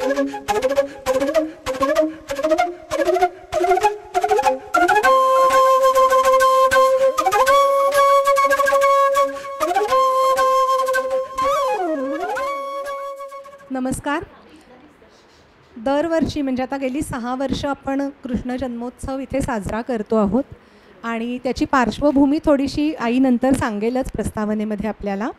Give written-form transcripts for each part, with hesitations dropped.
नमस्कार. दरवर्षी म्हणजे आता गेली 6 वर्ष आपण कृष्ण जन्मोत्सव इथे साजरा करतो आहोत आणि त्याची पार्श्वभूमी थोडीशी आई नंतर सांगेलच प्रस्तावनेमध्ये आपल्याला.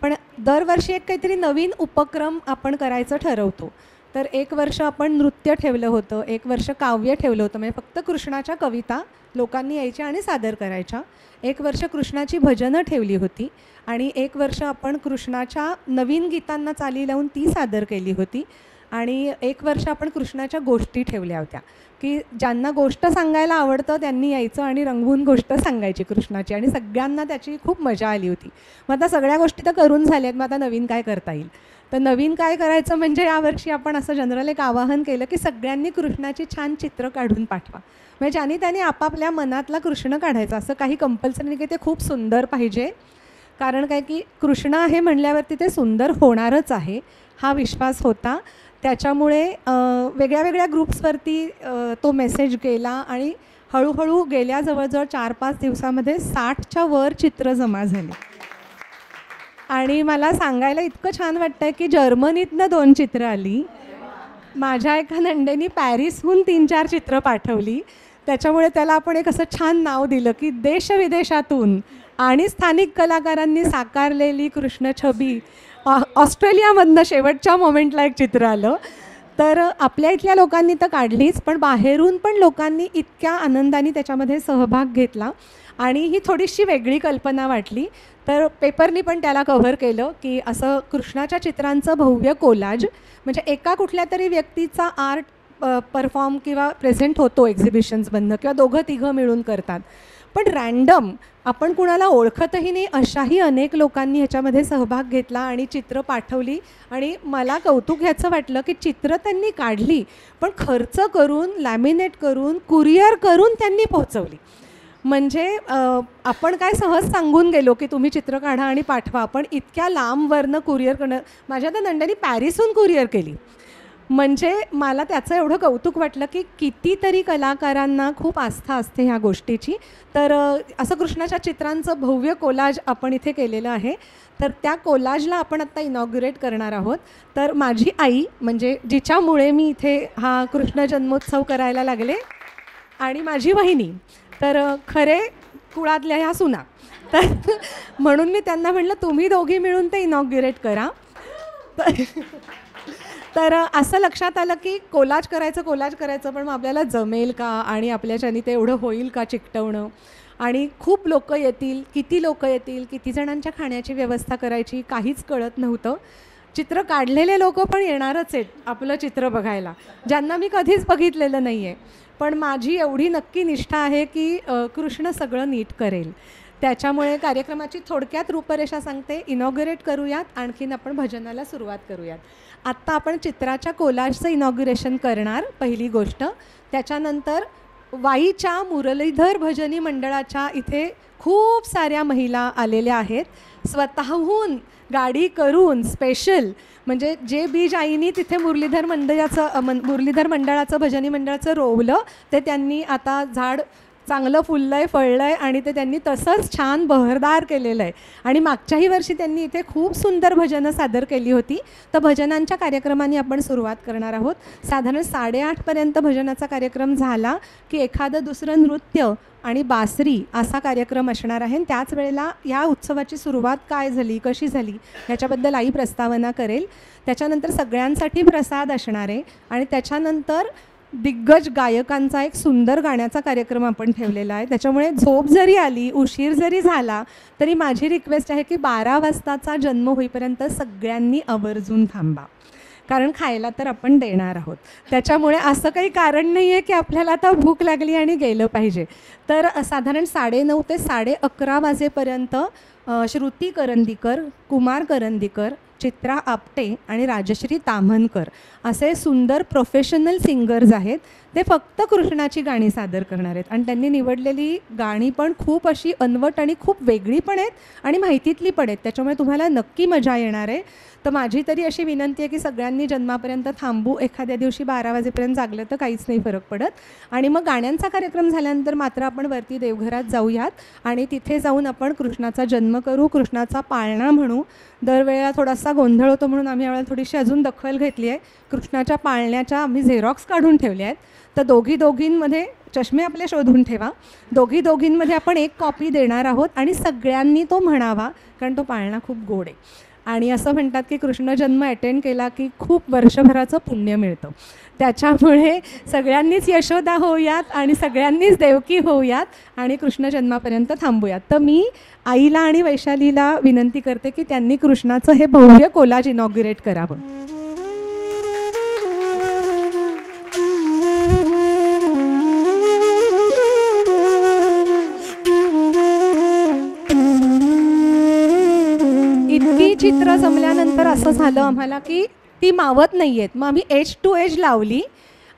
पण दरवर्षी एक काहीतरी नवीन उपक्रम आपण करायचं ठरवतो. तर एक वर्ष आपण नृत्य ठेवलं होतं, एक वर्ष काव्य ठेवलं होतं, म्हणजे फक्त कृष्णाच्या कविता लोकांनी यायच्या आणि सादर करायच्या. एक वर्ष कृष्णाची भजनं ठेवली होती आणि एक वर्ष आपण कृष्णाच्या नवीन गीतांना चाली लावून ती सादर केली होती आणि एक वर्ष आपण कृष्णाच्या गोष्टी ठेवल्या होत्या की ज्यांना गोष्ट सांगायला आवडतं त्यांनी यायचं आणि रंगवून गोष्ट सांगायची कृष्णाची आणि सगळ्यांना त्याची खूप मजा आली होती. मग आता सगळ्या गोष्टी तर करून झाल्यात, मग आता नवीन काय करता येईल. तर नवीन काय करायचं म्हणजे यावर्षी आपण असं जनरल एक आवाहन केलं की सगळ्यांनी कृष्णाची छान चित्र काढून पाठवा. म्हणजे ज्याने त्यांनी आपापल्या मनातला कृष्ण काढायचा, असं काही कंपल्सरी नाही की ते खूप सुंदर पाहिजे. कारण काय की कृष्ण आहे म्हणल्यावरती ते सुंदर होणारच आहे हा विश्वास होता. त्याच्यामुळे वेगळ्या वेगळ्या ग्रुप्सवरती तो मेसेज गेला आणि हळूहळू गेल्या जवळजवळ 4-5 दिवसामध्ये 60च्या वर चित्र जमा झाली. आणि मला सांगायला इतकं छान वाटतं आहे की जर्मनीतनं 2 चित्र आली. माझ्या एका नंडेनी पॅरिसहून 3-4 चित्र पाठवली. त्याच्यामुळे त्याला आपण एक असं छान नाव दिलं की देशविदेशातून आणि स्थानिक कलाकारांनी साकारलेली कृष्ण छबी. ऑस्ट्रेलियामधनं शेवटच्या मोमेंटला एक चित्र आलं. तर आपल्या इथल्या लोकांनी तर काढलीच, पण बाहेरून पण लोकांनी इतक्या आनंदाने त्याच्यामध्ये सहभाग घेतला आणि ही थोडीशी वेगळी कल्पना वाटली. तर पेपरनी पण त्याला कव्हर केलं की असं कृष्णाच्या चित्रांचं भव्य कोलाज, म्हणजे एका कुठल्या तरी व्यक्तीचा आर्ट परफॉर्म किंवा प्रेझेंट होतो एक्झिबिशन्समधनं किंवा दोघं तिघं मिळून करतात. पण रँडम आपण कुणाला ओळखतही नाही अशाही अनेक लोकांनी ह्याच्यामध्ये सहभाग घेतला आणि चित्र पाठवली. आणि मला कौतुक ह्याचं वाटलं की चित्र त्यांनी काढली पण खर्च करून, लॅमिनेट करून, कुरिअर करून त्यांनी पोहोचवली. म्हणजे आपण काय सहज सांगून गेलो की तुम्ही चित्र काढा आणि पाठवा, पण इतक्या लांबवरनं कुरिअर करणं. माझ्या त्या नंदानी पॅरिसहून कुरिअर केली. म्हणजे मला त्याचं एवढं कौतुक वाटलं की कितीतरी कलाकारांना खूप आस्था असते ह्या गोष्टीची. तर असं कृष्णाच्या चित्रांचं भव्य कोलाज आपण इथे केलेलं आहे. तर त्या कोलाजला आपण आत्ता इनॉग्युरेट करणार आहोत. तर माझी आई, म्हणजे जिच्यामुळे मी इथे हा कृष्ण जन्मोत्सव करायला लागले, आणि माझी वहिनी, तर खरे कुळातल्या ह्या सुना. तर म्हणून मी त्यांना म्हटलं तुम्ही दोघी मिळून ते इनॉग्युरेट करा. तर असं लक्षात आलं की कोलाज करायचं पण मग आपल्याला जमेल का आणि आपल्याच्यानी ते एवढं होईल का चिकटवणं. आणि खूप लोक येतील, किती लोक येतील, किती जणांच्या खाण्याची व्यवस्था करायची काहीच कळत नव्हतं. चित्र काढलेले लोक पण येणारच आहेत आपलं चित्र बघायला, ज्यांना मी कधीच बघितलेलं नाही आहे. पण माझी एवढी नक्की निष्ठा आहे की कृष्ण सगळं नीट करेल. त्याच्यामुळे कार्यक्रमाची थोडक्यात रूपरेषा सांगते. इनॉग्युरेट करूयात, आणखीन आपण भजनाला सुरुवात करूयात. आत्ता आपण चित्राच्या कोलाजचं इनॉग्युरेशन करणार पहिली गोष्ट. त्याच्यानंतर वाईच्या मुरलीधर भजनी मंडळाच्या इथे खूप साऱ्या महिला आलेल्या आहेत. स्वतःहून गाडी करून स्पेशल, म्हणजे जे बीज आईनी तिथे मुरलीधर मंडळाचं भजनी मंडळाचं रोवलं ते त्यांनी आता झाड चांगलं फुललं आहे, फळलं आहे आणि ते त्यांनी तसंच छान बहरदार केलेलं आहे. आणि मागच्याही वर्षी त्यांनी इथे खूप सुंदर भजनं सादर केली होती. तर भजनांच्या कार्यक्रमांनी आपण सुरुवात करणार आहोत. साधारण 8:30पर्यंत भजनाचा कार्यक्रम झाला की एखादं दुसरं नृत्य आणि बासरी असा कार्यक्रम असणार आहे. त्याच वेळेला या उत्सवाची सुरुवात काय झाली, कशी झाली ह्याच्याबद्दल आई प्रस्तावना करेल. त्याच्यानंतर सगळ्यांसाठी प्रसाद असणार आहे आणि त्याच्यानंतर दिग्गज गायकांचा एक सुंदर गाण्याचा कार्यक्रम आपण ठेवलेला आहे. त्याच्यामुळे झोप जरी आली, उशीर जरी झाला तरी माझी रिक्वेस्ट आहे की 12 वाजताचा जन्म होईपर्यंत सगळ्यांनी आवर्जून थांबा, कारण खायला तर आपण देणार आहोत. त्याच्यामुळे असं काही कारण नाही आहे की आपल्याला आता भूक लागली आणि गेलं पाहिजे. तर साधारण 9:30 ते 11:30 वाजेपर्यंत श्रुती करंदीकर, कुमार करंदीकर, चित्रा आपटे आणि राजश्री ताम्हनकर असे सुंदर प्रोफेशनल सिंगर्स आहेत. ते फक्त कृष्णाची गाणी सादर करणार आहेत आणि त्यांनी निवडलेली गाणी पण खूप अशी अनवट आणि खूप वेगळी पण आहेत आणि माहितीतली पण आहेत. त्याच्यामुळे तुम्हाला नक्की मजा येणार आहे. तर माझी तरी अशी विनंती आहे की सगळ्यांनी जन्मापर्यंत थांबू. एखाद्या दिवशी 12 वाजेपर्यंत जागलं तर काहीच नाही फरक पडत. आणि मग गाण्यांचा कार्यक्रम झाल्यानंतर मात्र आपण वरती देवघरात जाऊयात आणि तिथे जाऊन आपण कृष्णाचा जन्म करू, कृष्णाचा पाळणा म्हणू. दरवेळेला थोडासा गोंधळ होतो म्हणून आम्ही यावेळेला थोडीशी अजून दखल घेतली आहे. कृष्णाच्या पाळण्याच्या आम्ही झेरॉक्स काढून ठेवल्या आहेत. तर दोघींमध्ये चष्मे आपले शोधून ठेवा. दोघींमध्ये आपण एक कॉपी देणार आहोत आणि सगळ्यांनी तो म्हणावा, कारण तो पाळणा खूप गोड आहे. आणि असं म्हणतात की कृष्ण जन्म अटेंड केला की खूप वर्षभराचं पुण्य मिळतं. त्याच्यामुळे सगळ्यांनीच यशोदा होऊयात आणि सगळ्यांनीच देवकी होऊयात आणि कृष्ण जन्मापर्यंत थांबूयात. तर मी आईला आणि वैशालीला विनंती करते की त्यांनी कृष्णाचं हे भव्य कोलाज इनॉग्युरेट करावं. इतकी चित्र जमल्यानंतर असं झालं आम्हाला की ती मावत नाही आहेत. मग आम्ही एज टू एज लावली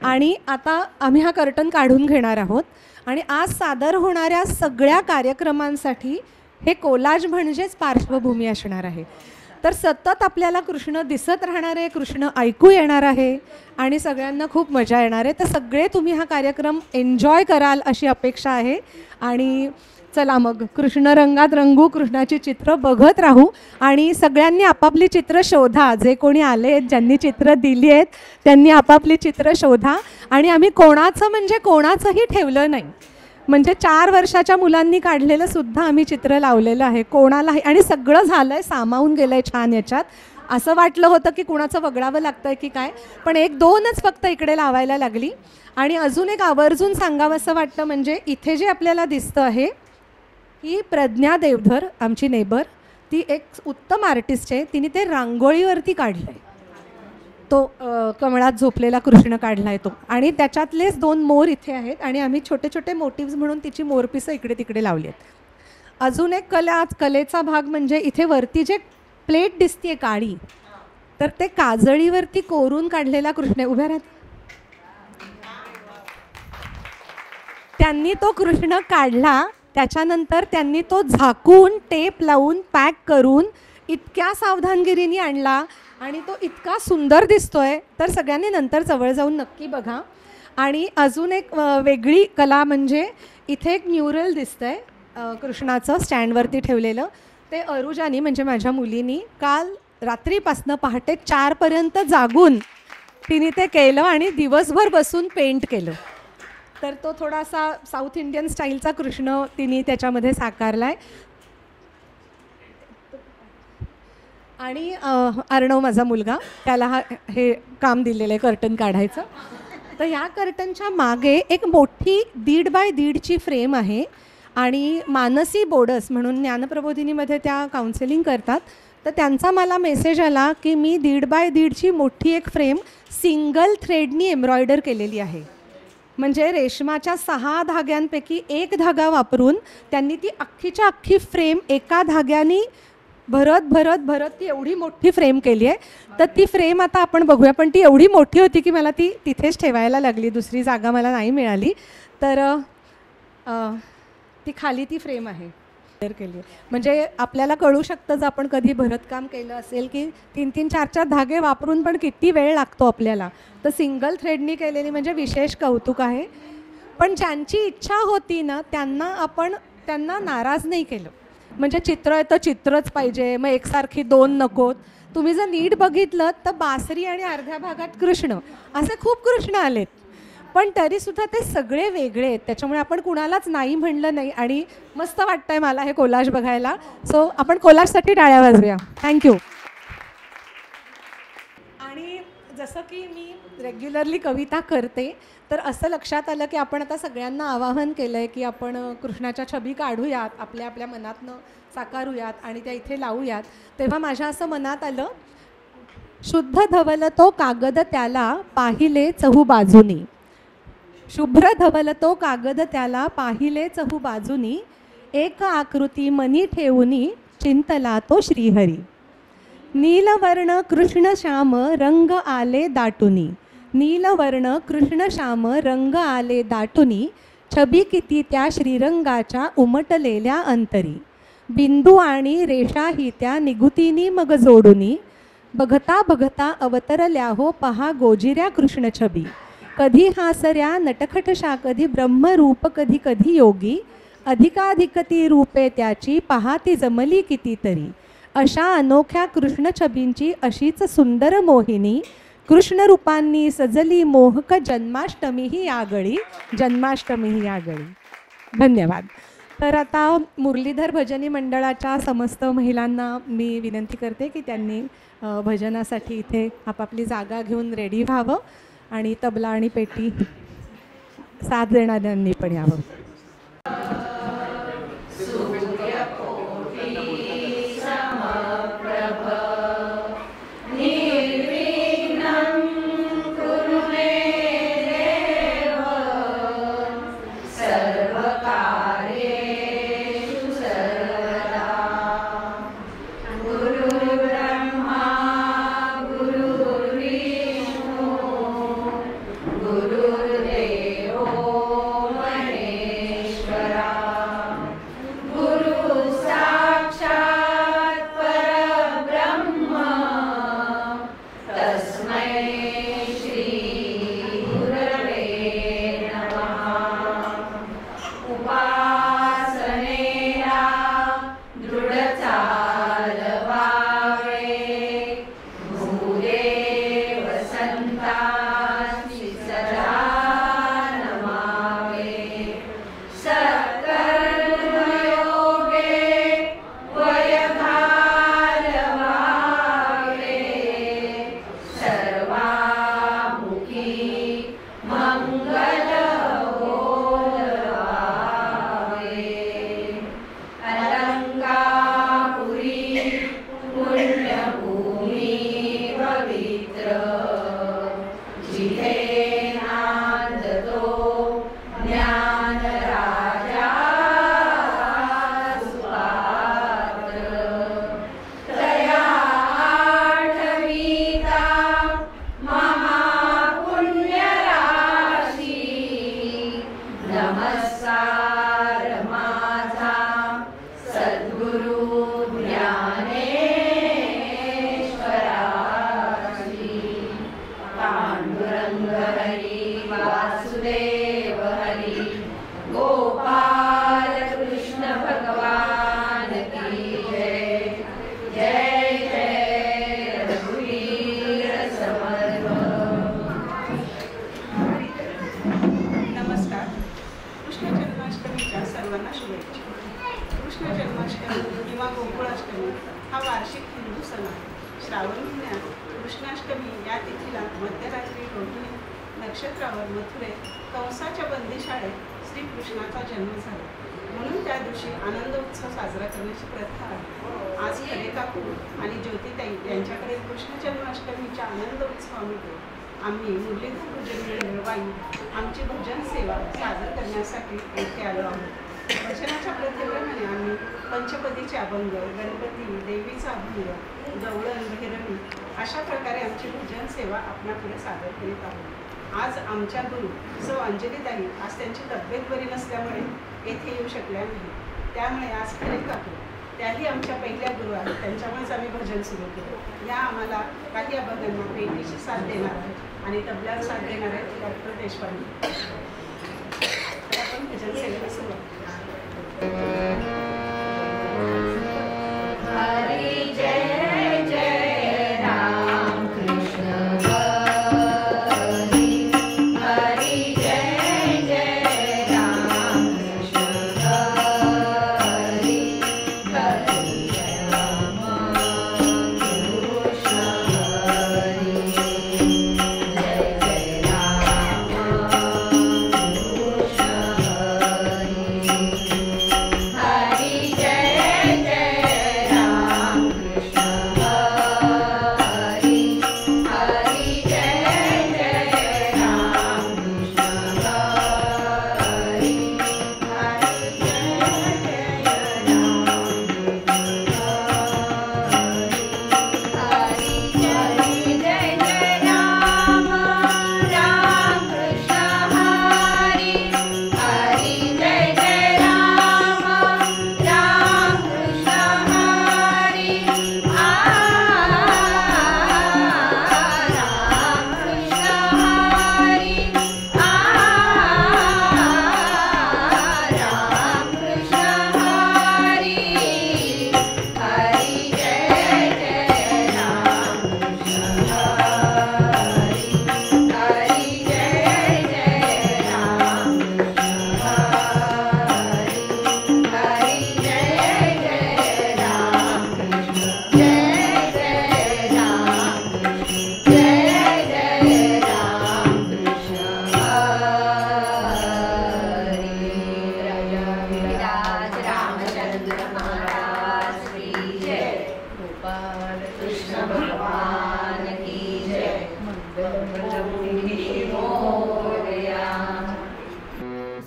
आणि आता आम्ही हा कर्टन काढून घेणार आहोत. आणि आज सादर होणाऱ्या सगळ्या कार्यक्रमांसाठी हे कोलाज म्हणजेच पार्श्वभूमी असणार आहे. तर सतत आपल्याला कृष्ण दिसत राहणार आहे, कृष्ण ऐकू येणार आहे आणि सगळ्यांना खूप मजा येणार आहे. तर सगळे तुम्ही हा कार्यक्रम एन्जॉय कराल अशी अपेक्षा आहे. आणि चला मग कृष्ण रंगात रंगू, कृष्णाची चित्र बघत राहू आणि सगळ्यांनी आपापली चित्र शोधा. जे कोणी आले आहेत, ज्यांनी चित्र दिली आहेत त्यांनी आपापली चित्र शोधा. आणि आम्ही कोणाचंही ठेवलं नाही. म्हणजे 4 वर्षाच्या मुलांनी काढलेलं सुद्धा आम्ही चित्र लावलेलं आहे. कोणालाही आणि सगळं झालं आहे, सामावून गेलं आहे छान याच्यात. असं वाटलं होतं की कुणाचं वगळावं लागतं आहे की काय, पण 1-2च फक्त इकडे लावायला लागली. आणि अजून एक आवर्जून सांगावं असं वाटतं, म्हणजे इथे जे आपल्याला दिसतं आहे ही प्रज्ञा देवधर, आमची नेबर, ती एक उत्तम आर्टिस्ट आहे. तिने ते रांगोळीवरती काढलं आहे. तो कमळात झोपलेला कृष्ण काढला आहे तो. आणि त्याच्यातलेच 2 मोर इथे आहेत आणि आम्ही छोटे छोटे मोटिव्स म्हणून तिची मोरपिसं इकडे तिकडे लावली आहेत. अजून एक कलेचा भाग म्हणजे इथे वरती जे प्लेट दिसते काळी, तर ते काजळीवरती कोरून काढलेला कृष्ण उभ्या राहत. त्यांनी तो कृष्ण काढला, त्याच्यानंतर त्यांनी तो झाकून टेप लावून पॅक करून इतक्या सावधानगिरीने आणला आणि तो इतका सुंदर दिसतोय. तर सगळ्यांनी नंतर जवळ जाऊन नक्की बघा. आणि अजून एक वेगळी कला म्हणजे इथे एक म्युरल दिसतंय कृष्णाचं स्टँडवरती ठेवलेलं. ते अरुजानी म्हणजे माझ्या मुलीनी काल रात्रीपासनं पहाटे 4पर्यंत जागून तिने ते केलं आणि दिवसभर बसून पेंट केलं. तर तो थोडासा साऊथ इंडियन स्टाईलचा कृष्ण तिने त्याच्यामध्ये साकारला आहे. आणि अर्णव माझा मुलगा, त्याला हे काम दिलेलं आहे कर्टन काढायचं. तर ह्या कर्टनच्या मागे एक मोठी 1.5 बाय 1.5ची फ्रेम आहे. आणि मानसी बोडस म्हणून ज्ञानप्रबोधिनीमध्ये त्या काउन्सिलिंग करतात. तर त्यांचा मला मेसेज आला की मी 1.5 बाय 1.5ची मोठी एक फ्रेम सिंगल थ्रेडनी एम्ब्रॉयडर केलेली आहे. म्हणजे रेशमाच्या 6 धाग्यांपैकी एक धागा वापरून त्यांनी ती अख्खीच्या अख्खी फ्रेम एका धाग्याने भरत ती एवढी मोठी फ्रेम केली आहे. तर ती फ्रेम आता आपण बघूया, पण ती एवढी मोठी होती की मला ती तिथेच ठेवायला लागली, दुसरी जागा मला नाही मिळाली. तर ती खाली ती फ्रेम आहे केली. म्हणजे आपल्याला कळू शकतं जर आपण कधी भरतकाम केलं असेल की 3-3, 4-4 धागे वापरून पण किती वेळ लागतो आपल्याला. तर सिंगल थ्रेडनी केलेली म्हणजे विशेष कौतुक आहे. पण ज्यांची इच्छा होती ना त्यांना नाराज नाही केलं. म्हणजे चित्र आहे तर चित्रच पाहिजे, मग एकसारखी 2 नकोत. तुम्ही जर नीट बघितलं तर बासरी आणि अर्ध्या भागात कृष्ण असे खूप कृष्ण आलेत, पण तरीसुद्धा ते सगळे वेगळे आहेत. त्याच्यामुळे आपण कुणालाच नाही म्हणलं नाही आणि मस्त वाटतंय मला हे कोलाज बघायला. सो आपण कोलाजसाठी टाळ्या वाजवूया. थँक्यू. आणि जसं की मी रेग्युलरली कविता करते, तर असं लक्षात आलं की आपण आता सगळ्यांना आवाहन केलं आहे की आपण कृष्णाच्या छबी काढूयात, आपल्या आपल्या मनातनं साकारूयात आणि त्या इथे लावूयात. तेव्हा माझ्या असं मनात आलं, शुद्ध धवल तो कागद त्याला पाहिले चहू बाजूनी, शुभ्र धवल तो कागद त्याला पाहिले चहू बाजूनी, एक आकृती मनी ठेवूनी चिंतला तो श्रीहरी. नीलवर्ण कृष्ण श्याम रंग आले दाटुनी, नीलवर्ण कृष्ण श्याम रंग आले दाटुनी, छबी किती त्या श्रीरंगाच्या उमटलेल्या अंतरी, बिंदू आणि रेषाही त्या निगुतीनी मग जोडुनी, बघता बघता अवतरल्या हो पहा गोजिऱ्या कृष्ण छबी. कधी हासऱ्या नटखटशा, कधी ब्रह्मरूप, कधी कधी योगी. अधिकाधिकती रूपे त्याची, पहा ती जमली कितीतरी. अशा अनोख्या कृष्ण छबींची अशीच सुंदर मोहिनी. कृष्ण रूपांनी सजली मोहक, जन्माष्टमी ही यागळी, जन्माष्टमी ही यागळी. धन्यवाद. तर आता मुरलीधर भजनी मंडळाच्या समस्त महिलांना मी विनंती करते की त्यांनी भजनासाठी इथे आपापली जागा घेऊन रेडी व्हावं आणि तबला आणि पेटी साथ देणाऱ्यांनी पण यावं. आम्ही मुरलीधर भजनी मंडळ आमची भजन सेवा सादर करण्यासाठी येथे आलो आहोत. भजनाच्या प्रत्येकाने आम्ही पंचपदीचे अभंग, गणपती, देवीचा अभंग, गवळण, भैरवी अशा प्रकारे आमची भजन सेवा आपणापुढे सादर करीत आहोत. आज आमच्या गुरु सौ अंजलीताई आज त्यांची तब्येत बरी नसल्यामुळे येथे येऊ शकल्या नाही. त्यामुळे आज खरे काकू त्याही आमच्या पहिल्या गुरु आहेत, त्यांच्यामुळेच आम्ही भजन सुरू केलं. या आम्हाला काही अभंगांना पेटीची साथ देणार आहेत आणि तबल्यावर साथ देणार आहेत डॉक्टर देशपांडे. तर आपण भजन सेवेला सुरुवात हरी जय जय राम कृष्ण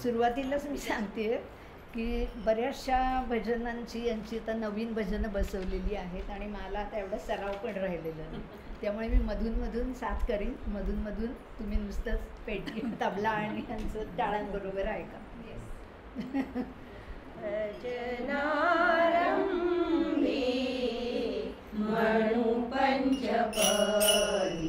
सुरुवातीलाच मी सांगते की बऱ्याचशा भजनांची यांची आता नवीन भजनं बसवलेली आहेत आणि मला आता एवढा सराव पण राहिलेला नाही. त्यामुळे मी मधून साथ करीन, मधून तुम्ही नुसतंच पेटी तबला आणि यांचं टाळांबरोबर ऐका. भजनारंभी म्हणू पंचपदी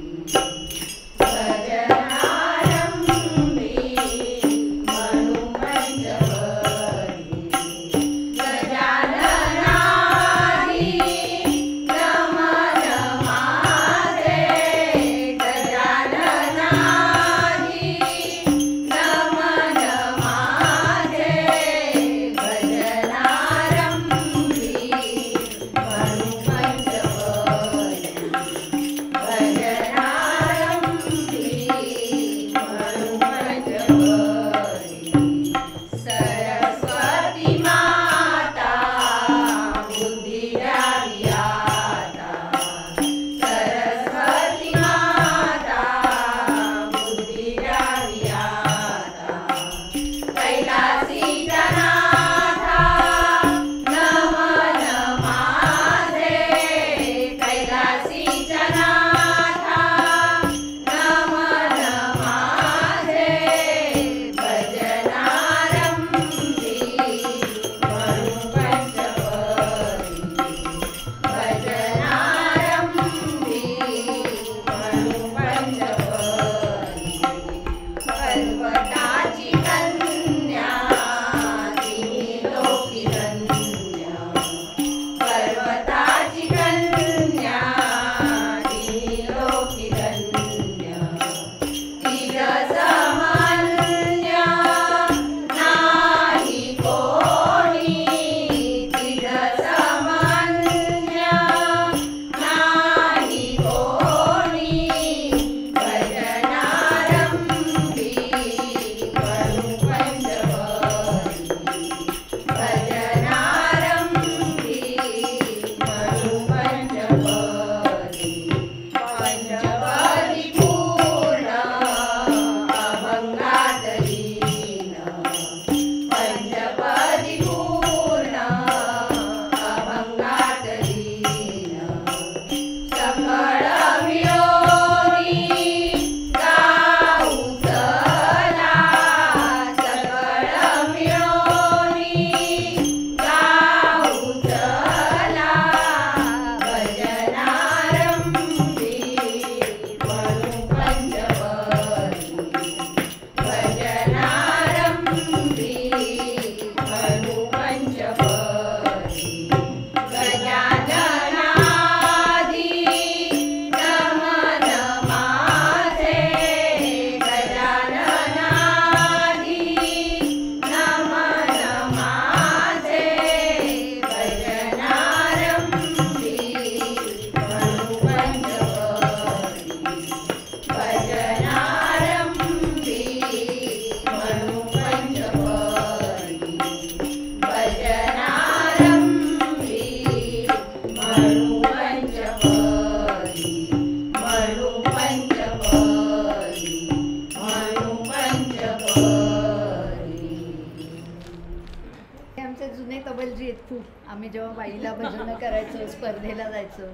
आम्ही जेव्हा बाईला भजनं करायचो, स्पर्धेला जायचो,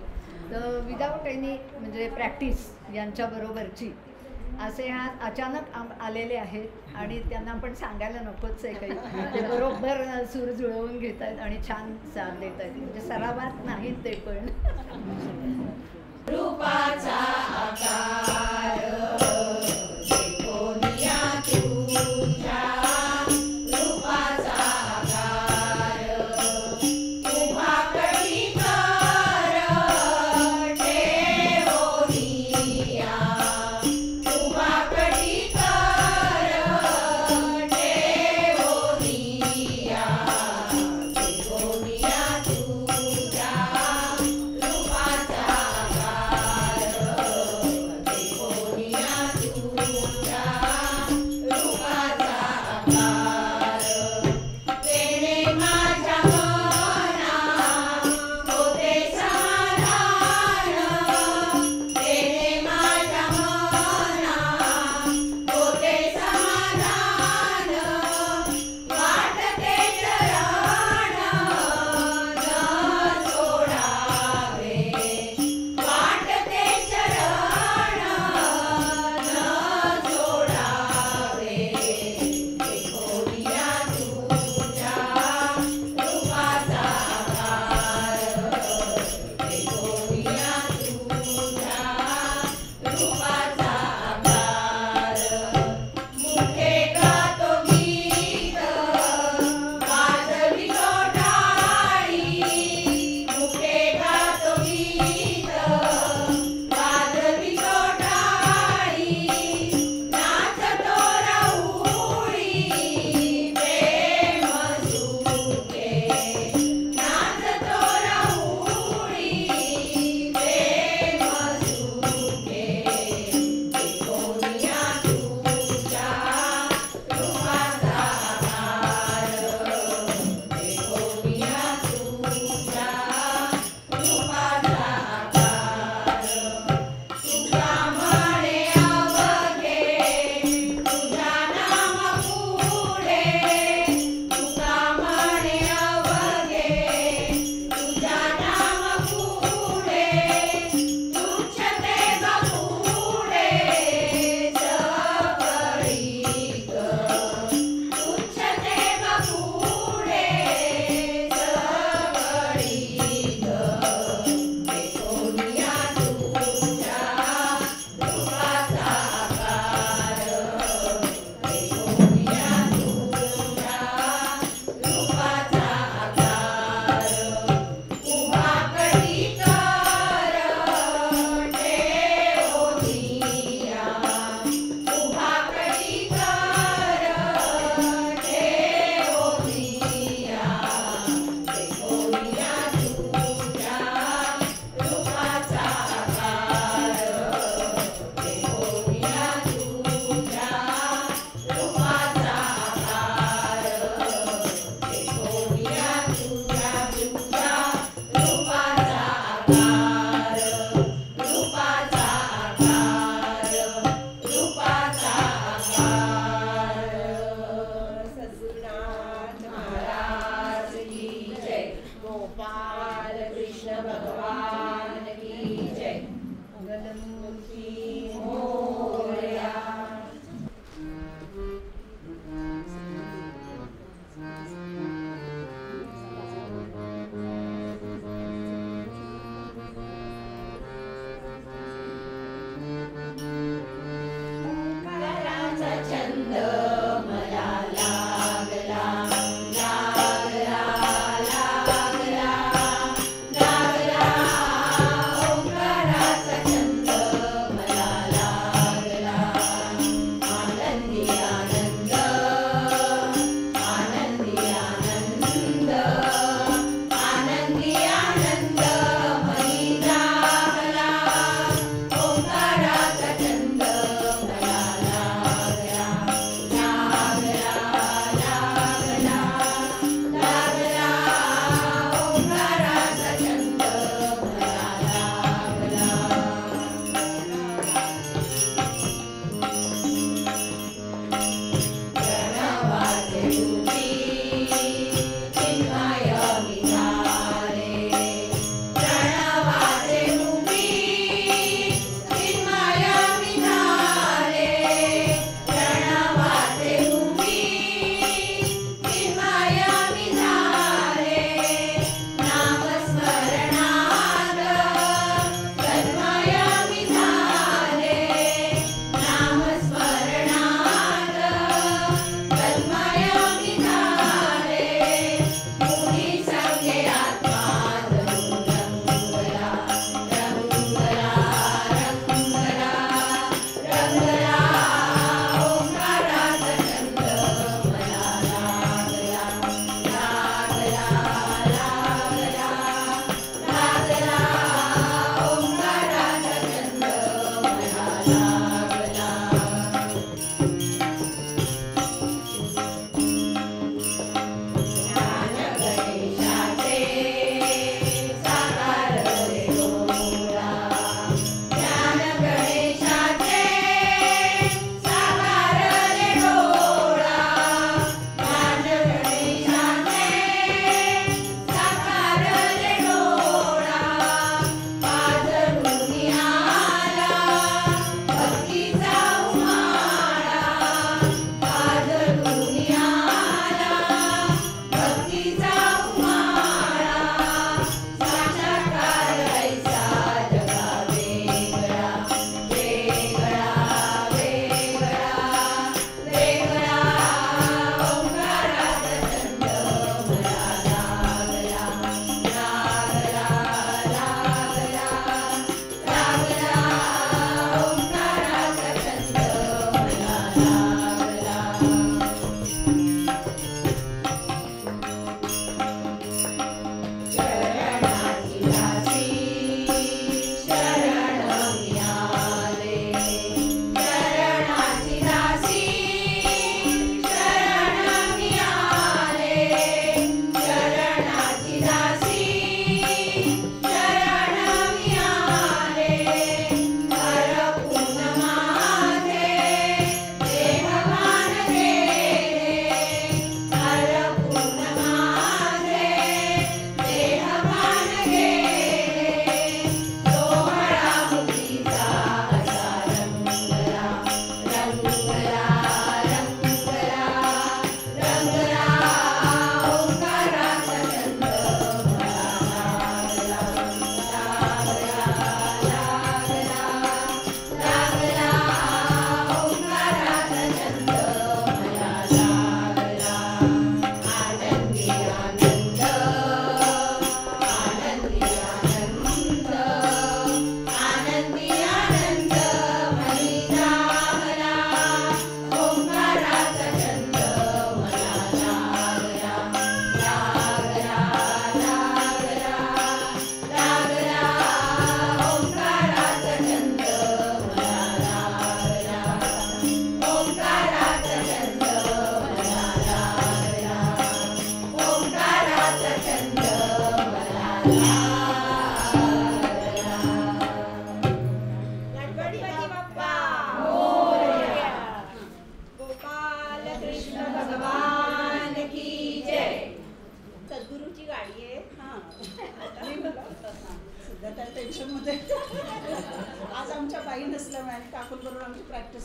तर विदाऊट एनी म्हणजे प्रॅक्टिस यांच्याबरोबरची असे हा अचानक आलेले आहेत आणि त्यांना आपण सांगायला नकोच आहे काही. ते बरोबर सूर जुळवून घेत आहेत आणि छान साथ देत आहेत. म्हणजे सरावात नाहीत ते पण. रूपाचा आकार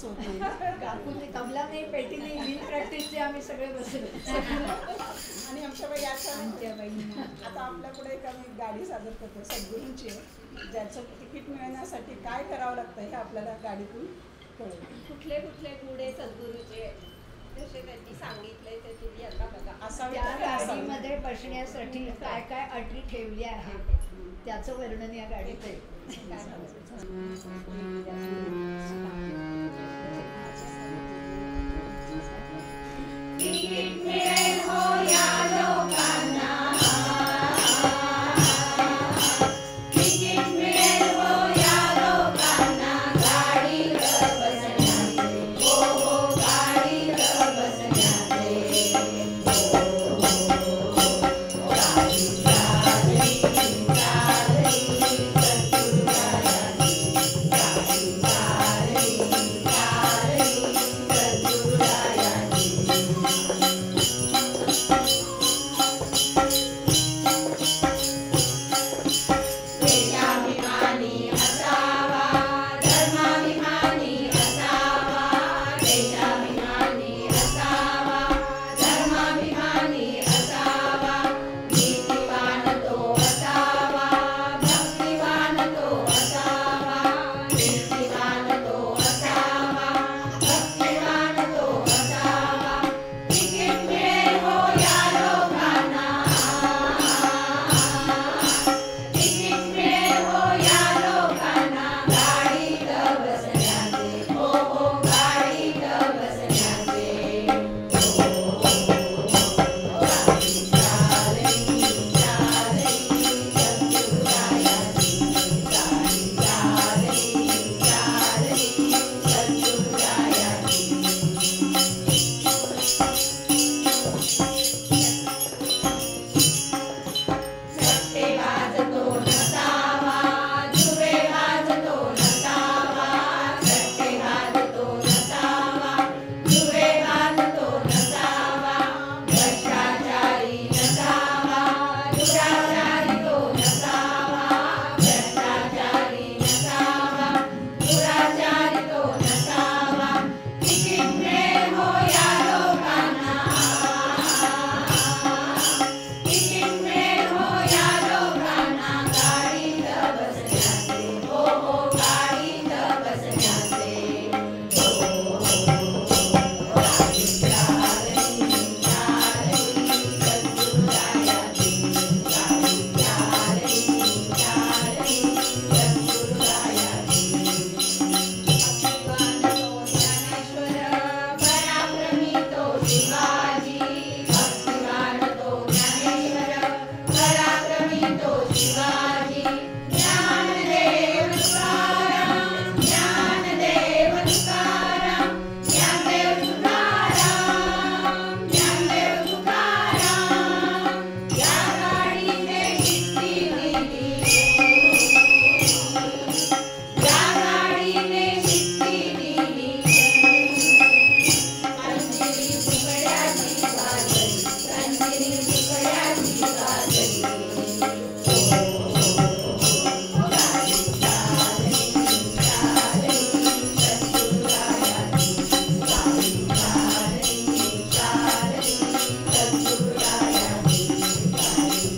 प्रॅक्टिस होत नाही. काकूंनी तबला नाही, पेटी नाही, बिन प्रॅक्टिसचे आम्ही सगळे बसलो. आणि आमच्या बाई आता आपल्या पुढे एक आम्ही गाडी सादर करतो सद्गुरूंची आहे, ज्याचं तिकीट मिळण्यासाठी काय करावं लागतं हे आपल्याला गाडीतून कळेल. कुठले कुठले गुणे सद्गुरूचे जसे त्यांनी सांगितले ते तुम्ही आता बघा. असावे त्या तर असावे. गाडीमध्ये बसण्यासाठी काय काय अटी ठेवल्या आहेत त्याचं वर्णन या गाडीत आहे. तिकीट मिळेल हो या लोकांना, तिकीट मिळेल हो या लोकांना, गाडीवर बसण्याचे, हो हो गाडीवर बसण्याचे. गाडी चालली चालली सद्गुरुरायाची, गाडी चालली चालली सद्गुरुरायाची. देशाभिमानी असावा, धर्माभिमानी असावा, देशाभिमानी असावा, धर्माभिमानी असावा, नीतिवान तो असावा, भक्तिवान तो असावा, नीतिवान तो असावा, भक्तिवान तो असावा. तिकीट मिळेल हो या लोकांना, तिकीट मिळेल हो या लोकांना, गाडीत बसण्याचे, हो हो गाडीत बसण्याचे. गाडी चालली चालली सद्गुरुरायाची, गाडी चालली चालली सद्गुरुरायाची. सट्टेबाज तो नसावा, जुवेबाज तो नसावा, सट्टेबाज तो नसावा, जुवेबाज तो नसावा, भ्रष्टाचारी नसावा, दुराचारी तो नसावा, भ्रष्टाचारी नसावा, दुराचारी तो नसावा. तिकीट मिळेल हो या लोकांना, तिकीट मिळेल हो या लोकांना, गाडीत बसण्याचे, हो हो गाडीत बसण्याचे. गाडी चालली चालली सद्गुरुरायाची, गाडी चालली चालली सद्गुरुरायाची. भक्तिवान तो ज्ञानेश्वर, पराक्रमी तो शिवाजी, भक्तिवान तो ज्ञानेश्वर, पराक्रमी तो शिवाजी. ज्ञानदेव तुकाराम, ज्ञानदेव तुकाराम, ज्ञानदेव तुकाराम, ज्ञानदेव तुकाराम. या गाडीने शिट्टी दिली, या गाडीने शिट्टी दिली. अंजिरी तुकड्याची गाजली, अंजिरी तुकड्याची गाजली. गाडी चालली चालली सद्गुरुरायाची, गाडी चालली चालली सद्गुरुरायाची, गाडी चालली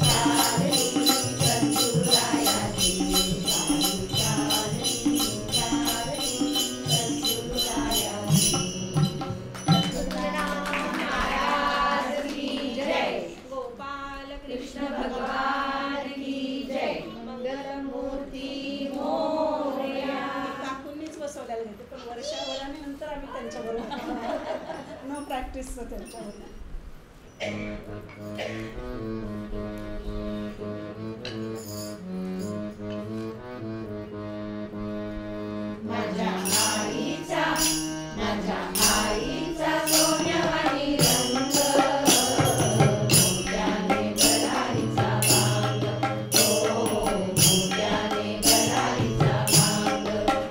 चालली सद्गुरुरायाची, गाडी चालली चालली सद्गुरुरायाची. सद्गुरुराम महाराज की जय. गोपाल कृष्ण भगवान की जय. मंगलमूर्ती मोरया. काकूंनीच बसवलेलं होते, पण वर्षाभरानंतर आम्ही त्यांच्याबरोबर न प्रॅक्टिसचं त्यांच्याबरोबर. माझ्या आईचा, माझ्या आईचा सोन्यावानी रंग, मोत्याने भरारीचा भांग, हो मोत्याने भरारीचा भांग,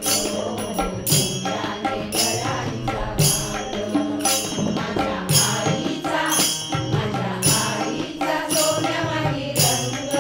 हो मोत्याने भरारीचा भांग. माझ्या आईचा, माझ्या आईचा सोन्यावानी रंग,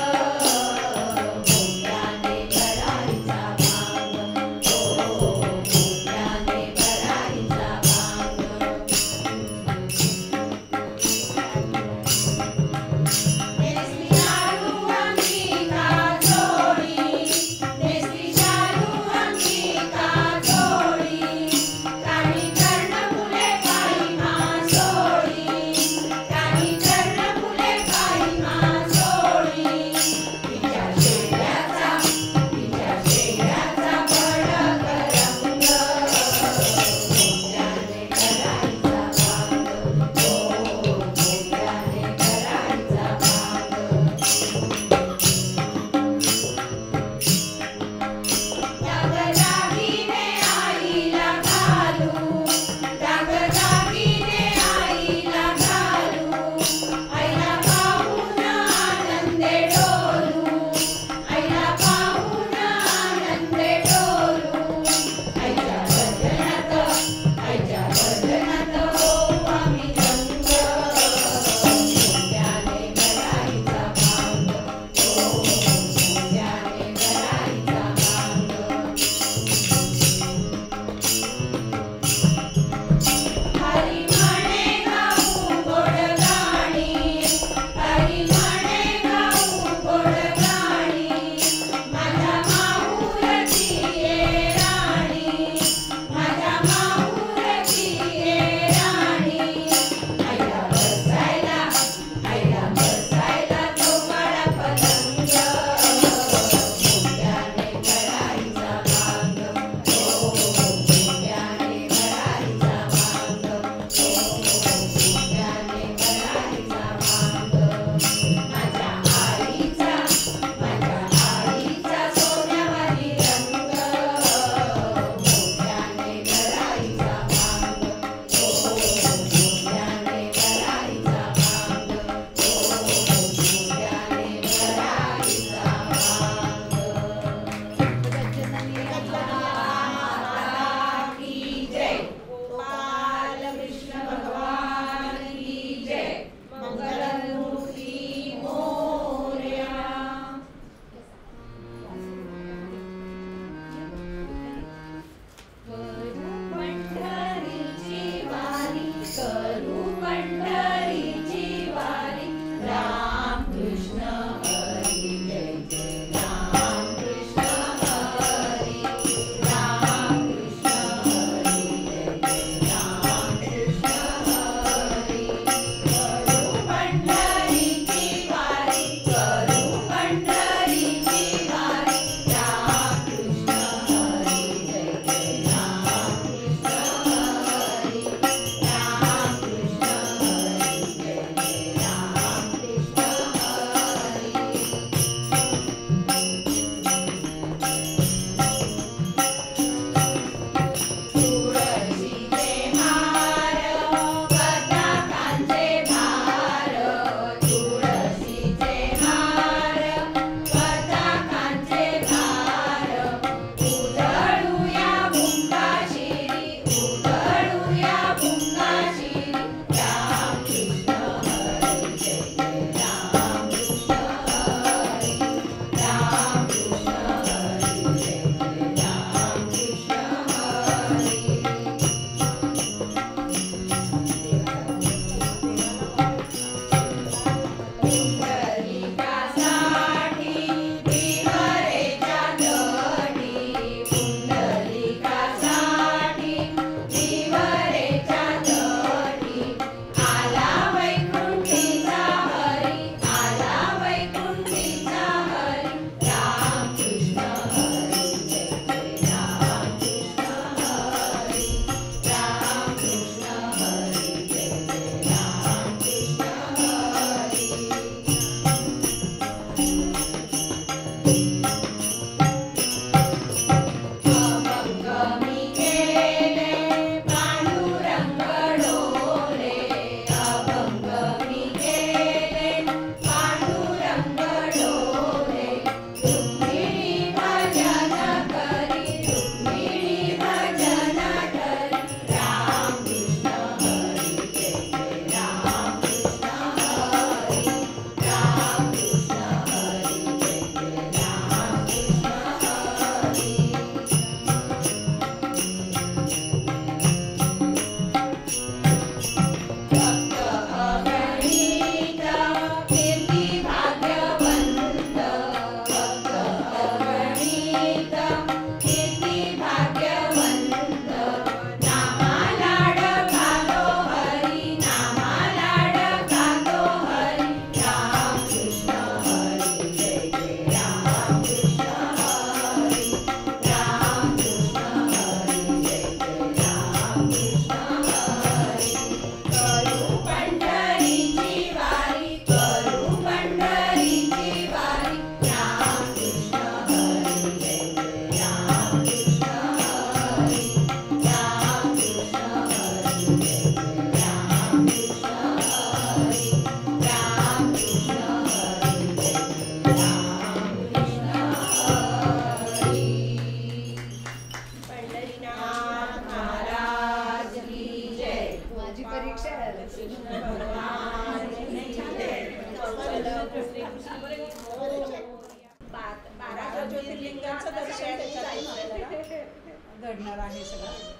घडणार आहे सगळं.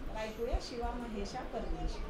तर ऐकूया शिवा महेशा परमेशा.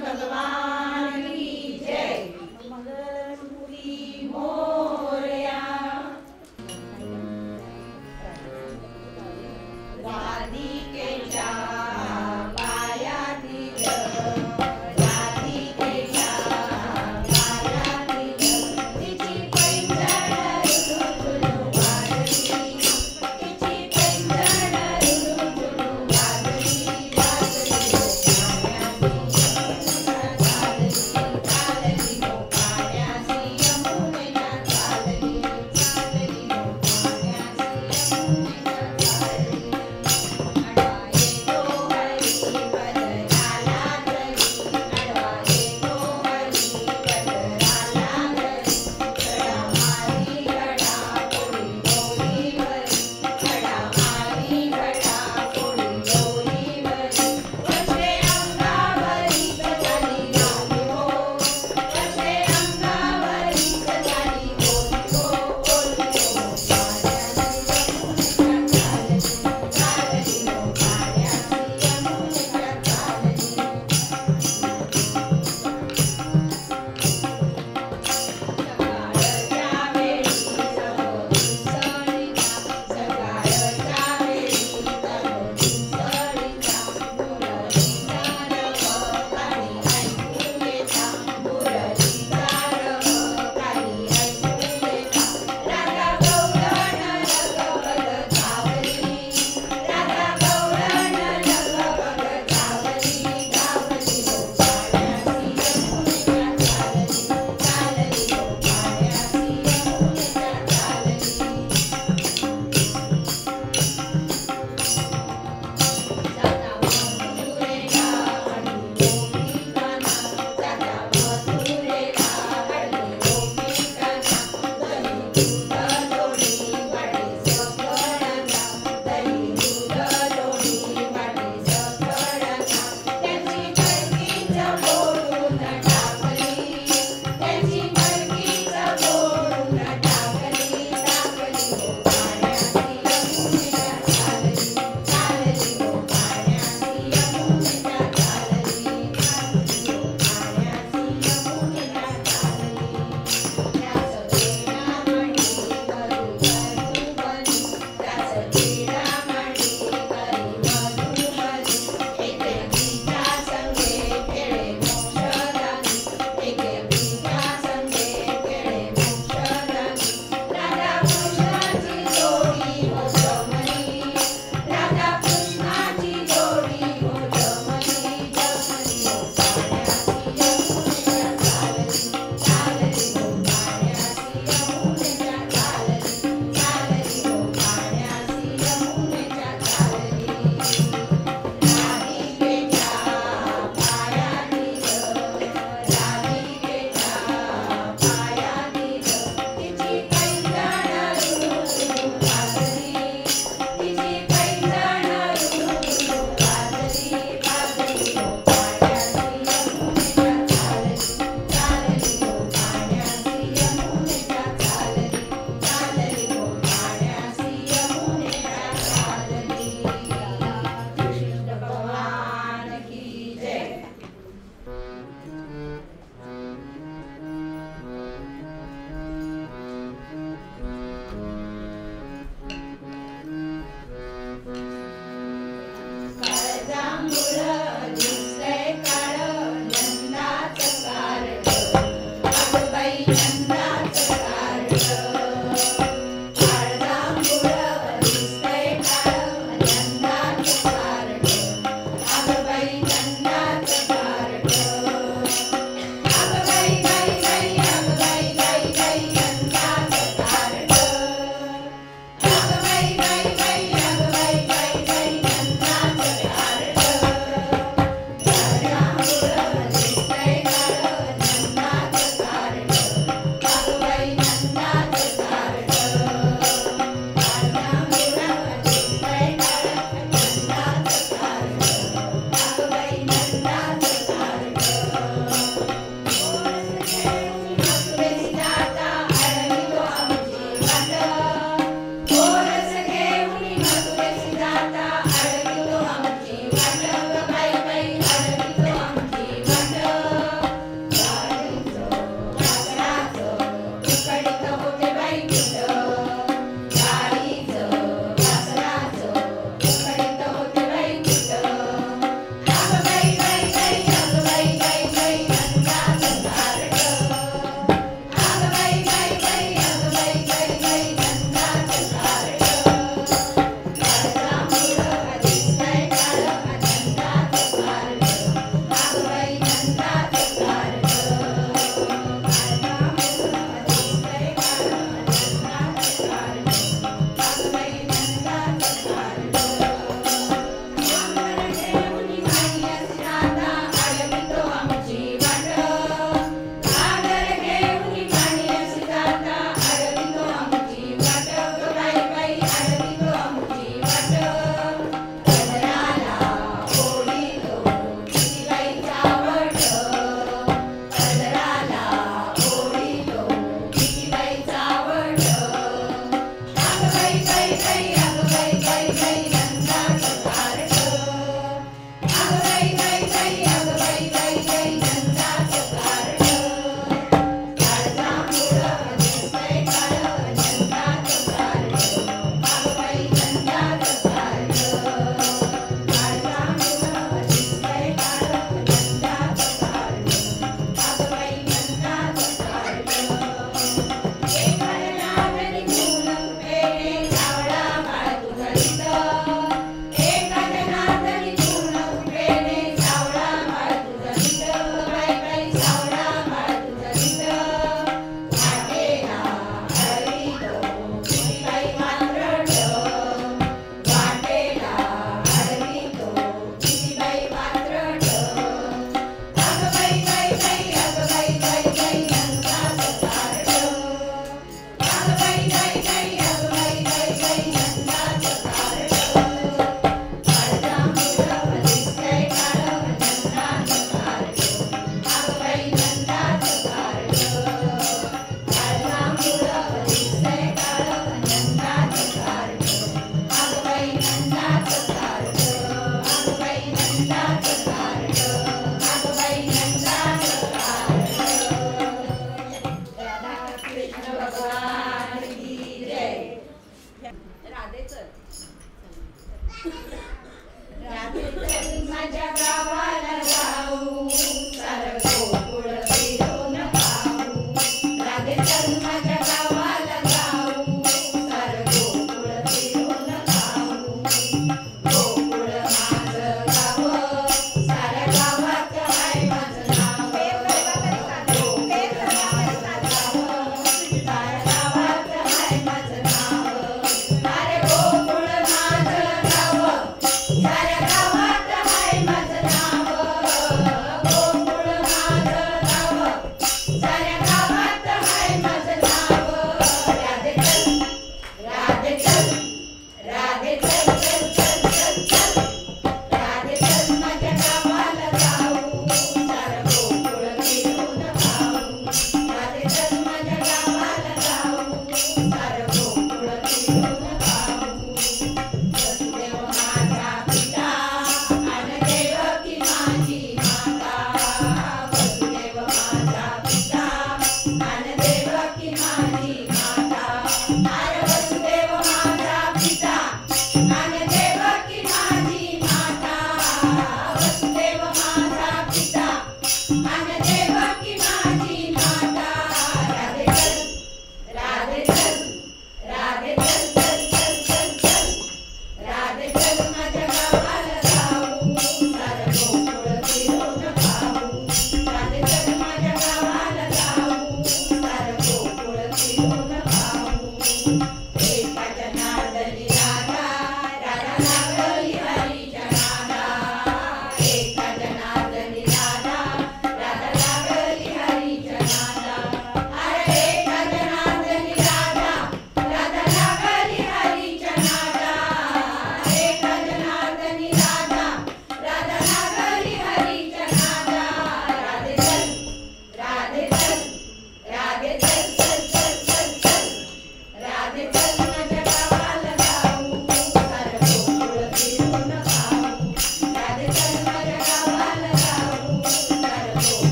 भगवान की जय. मंगलमूर्ती मोरया. राधिकेच्या पायातील राधिकेच्या पायातील तिची पैंजण रुजू वाजली. तिची पैंजण रुजू वाजली वाजली.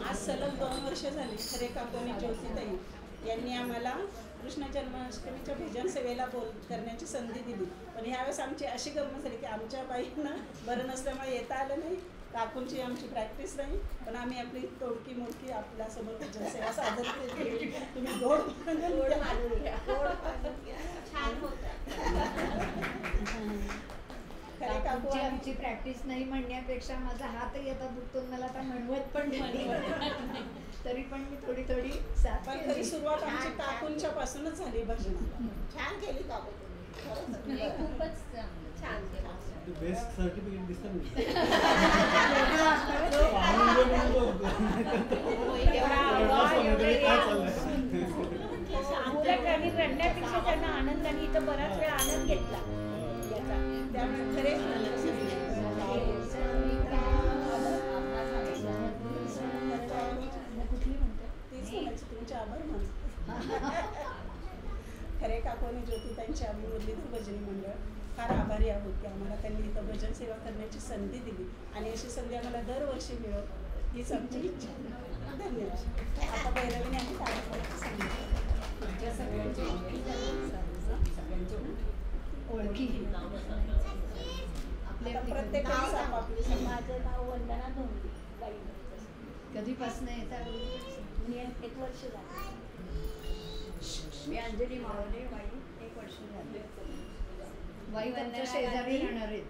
आज सलग 2 वर्ष झाली खरे काकोनी ज्योतिताई यांनी आम्हाला कृष्ण जन्माष्टमीच्या भजन सेवेला करण्याची संधी दिली. पण ह्यावेळेस आमची अशी गंमत झाली की आमच्या बाईंना बरं नसल्यामुळे येता आलं नाही. काकूंची आमची प्रॅक्टिस नाही, पण आम्ही आपली तोडकी मोडकी आपल्यासोबत भजन सेवा सादर केली. तुम्ही गोड मानून घ्या. छान खरे काकू आमची प्रॅक्टिस नाही म्हणण्यापेक्षा माझा हातही आता दुखतो, मला आता म्हणवत पण नाही. तरी पण मी थोडी थोडी साथ पण खरी सुरुवात आमची काकूंच्या पासूनच झाली भजनाला. छान केली काकू तुम्ही. खूपच छान केलं. बेस्ट सर्टिफिकेट दिसतं रडण्यापेक्षा त्यांना आनंदाने इथं बराच वेळ आनंद घेतला. त्यामुळे खरे तुमचे आभार मानतो. खरे काकू आणि ज्योतिताईंचे आम्ही मुरलीधर भजनी मंडळ फार आभारी आहोत की आम्हाला त्यांनी इथं भजन सेवा करण्याची संधी दिली आणि अशी संधी आम्हाला दरवर्षी मिळत हीच आमची इच्छा. धन्यवाद. आता भैरवीने आम्ही कार्यक्रमाची सांगितलं ओळखी प्रत्येकाचं आपापली. माझं नाव वंदना धोंडी बाई. कधीपासून येतात? मी 1 वर्ष झालं. मी अंजली मावले बाई, 1 वर्ष झाले. बाई वंदना शेजारी राहणार आहेत.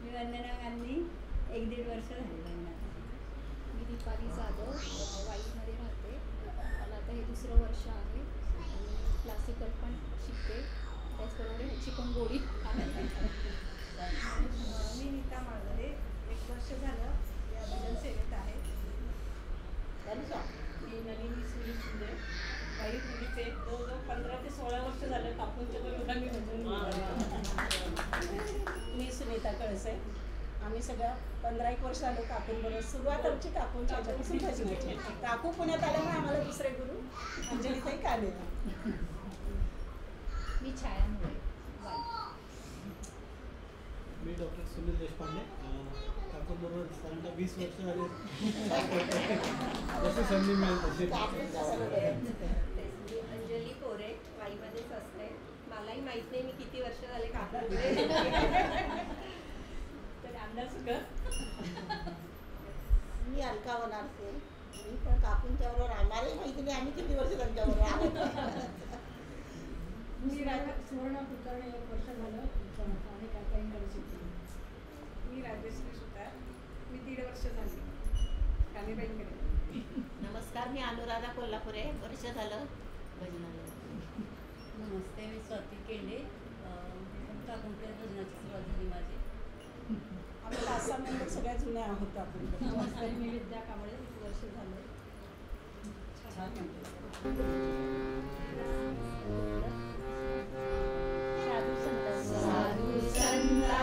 मी वंदना गांधी 1-1.5 वर्ष झाले लग्नाला. मी दीपाली जाधव वाईमध्ये राहते. मला आता हे 2रं वर्ष आहे आणि क्लासिकल पण शिकते. त्याचबरोबर ह्याची पण गोडी मी नीता माळगरे 1 वर्ष झालं या भजन सेवेत आहे. मी नलिनी सुनील शिंदे बाई मुलीचे जवळजवळ 15 ते 16 वर्ष झालं काकूंच्या बरोबर मी भजन मी सुनीता कळसे. आम्ही सगळ्या 15-1 वर्ष झालो काकूंबरोबर. सुरुवात आमची काकूंच्या ह्याच्यापासून भजनाची. काकू पुण्यात आल्यामुळे आम्हाला दुसरे गुरु अंजलीताई कालेला. मी छाया मुळे मी डॉक्टर सुनील देशपांडे. काकूंबरोबर साधारणतः 20 वर्ष झाले. जशी संधी मिळेल तशी. अंजली कोरे वाईमध्येच असते. मलाही माहित नाही मी किती वर्ष झाले काकूंकडे. तर अंदाज कर. मी अलका वनारसे. मी पण काकूंच्याबरोबर आम्हालाही माहिती नाही आम्ही किती वर्ष त्यांच्याबरोबर आहोत. मी सुवर्ण कुलकर्णी 1 वर्ष झालं आणि काकाईंकडे शिकले. मी राजश्री सुतार. मी 1.5 वर्ष झाली कालीबाईंकडे. नमस्कार, मी अनुराधा कोल्हापुरे 1 वर्ष झालं भजनाला. नमस्ते, मी स्वाती केंडे. काकूंकडे भजनाची सुरुवात झाली माझी. आम्ही आसाममध्ये सगळ्या जुन्या आहोत आपण. नमस्ते, मी विद्या कांबळे 1 वर्ष झालं. छान म्हणते. साधू संत साधू संता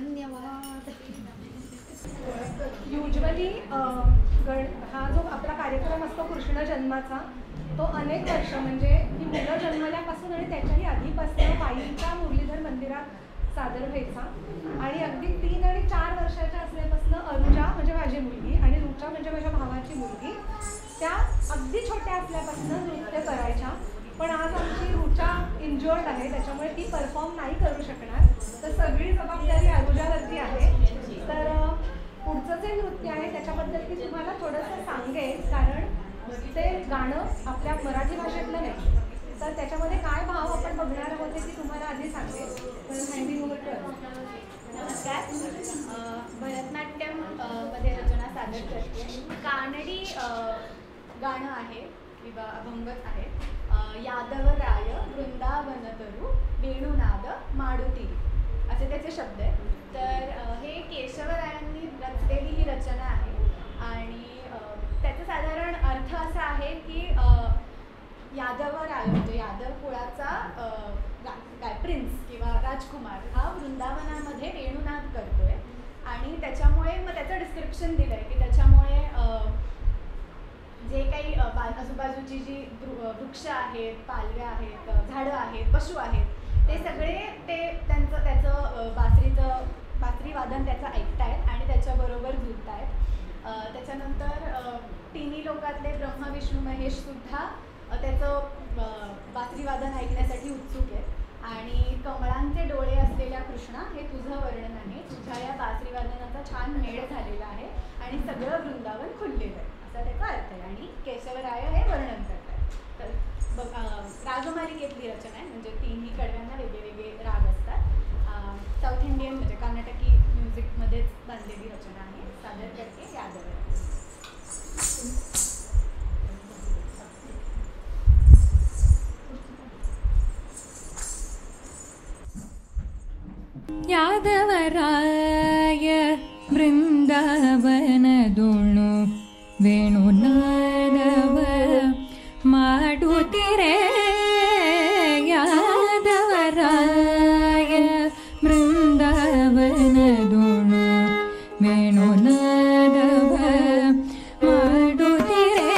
धन्यवाद. युजली हा जो आपला कार्यक्रम असतो कृष्ण जन्माचा तो अनेक वर्ष म्हणजे ही मुलं जन्मल्यापासून आणि त्याच्याही आधीपासून वाईच्या मुरलीधर मंदिरात सादर व्हायचा. आणि अगदी 3 आणि 4 वर्षाच्या असल्यापासून अरुजा म्हणजे माझी मुलगी आणि रुचा म्हणजे माझ्या भावाची मुलगी त्या अगदी छोट्या असल्यापासून नृत्य करायच्या. पण आज आमची रुचा इंज्युअर्ड आहे त्याच्यामुळे ती परफॉर्म नाही करू शकणार. तर सगळी जबाबदारी अरुजावरती आहे. तर पुढचं जे नृत्य आहे त्याच्याबद्दल मी तुम्हाला थोडंसं सांगेन कारण ते गाणं आपल्या मराठी भाषेतलं नाही. तर त्याच्यामध्ये काय भाव आपण बघणार आहोत ते तुम्हाला आधी सांगेन. तर हँडिंग ओव्हर टू. नमस्कार. भरतनाट्यम मध्ये रचना सादर करते. कानडी गाणं आहे किंवा अभंगच आहे. यादवराय वृंदावन तरू वेणुनाद माडुती असे त्याचे शब्द आहेत. तर हे केशवरायांनी रचलेली ही रचना आहे आणि त्याचा साधारण अर्थ असा आहे की यादवराय म्हणजे यादव कुळाचा काय प्रिन्स किंवा राजकुमार हा वृंदावनामध्ये वेणुनाद करतोय आणि त्याच्यामुळे मग त्याचं डिस्क्रिप्शन दिलं आहे की त्याच्यामुळे जे काही आजूबाजूची जी वृक्ष आहेत, पालव्या आहेत, झाडं आहेत, पशु आहेत ते सगळे त्याचं बासरी वादन त्याचं ऐकतायत आणि त्याच्याबरोबर झुलतायत. त्याच्यानंतर तिन्ही लोकातले ब्रह्मा विष्णू महेशसुद्धा त्याचं बासरी वादन ऐकण्यासाठी उत्सुक आहेत. आणि कमळांचे डोळे असलेल्या कृष्णा हे तुझं वर्णन आहे. तुझ्या या बासरी वादनाचा छान मेळ झालेला आहे आणि सगळं वृंदावन खुललेलं आहे असा त्याचा अर्थ आहे. आणि केशवराय हे वर्णन करतात. तर रागमालिकेतली रचना आहे म्हणजे तिन्ही कडव्यांना वेगळे राग असतात. साऊथ इंडियन म्हणजे कर्नाटकी म्युझिकमध्येच बांधलेली रचना आहे. सादर करते यादव. यादवराय वृंदावन दोणु वेणुनादव माडुतिरे. यादवराय वृंदावन दोणु वेणुनादव माडुतिरे.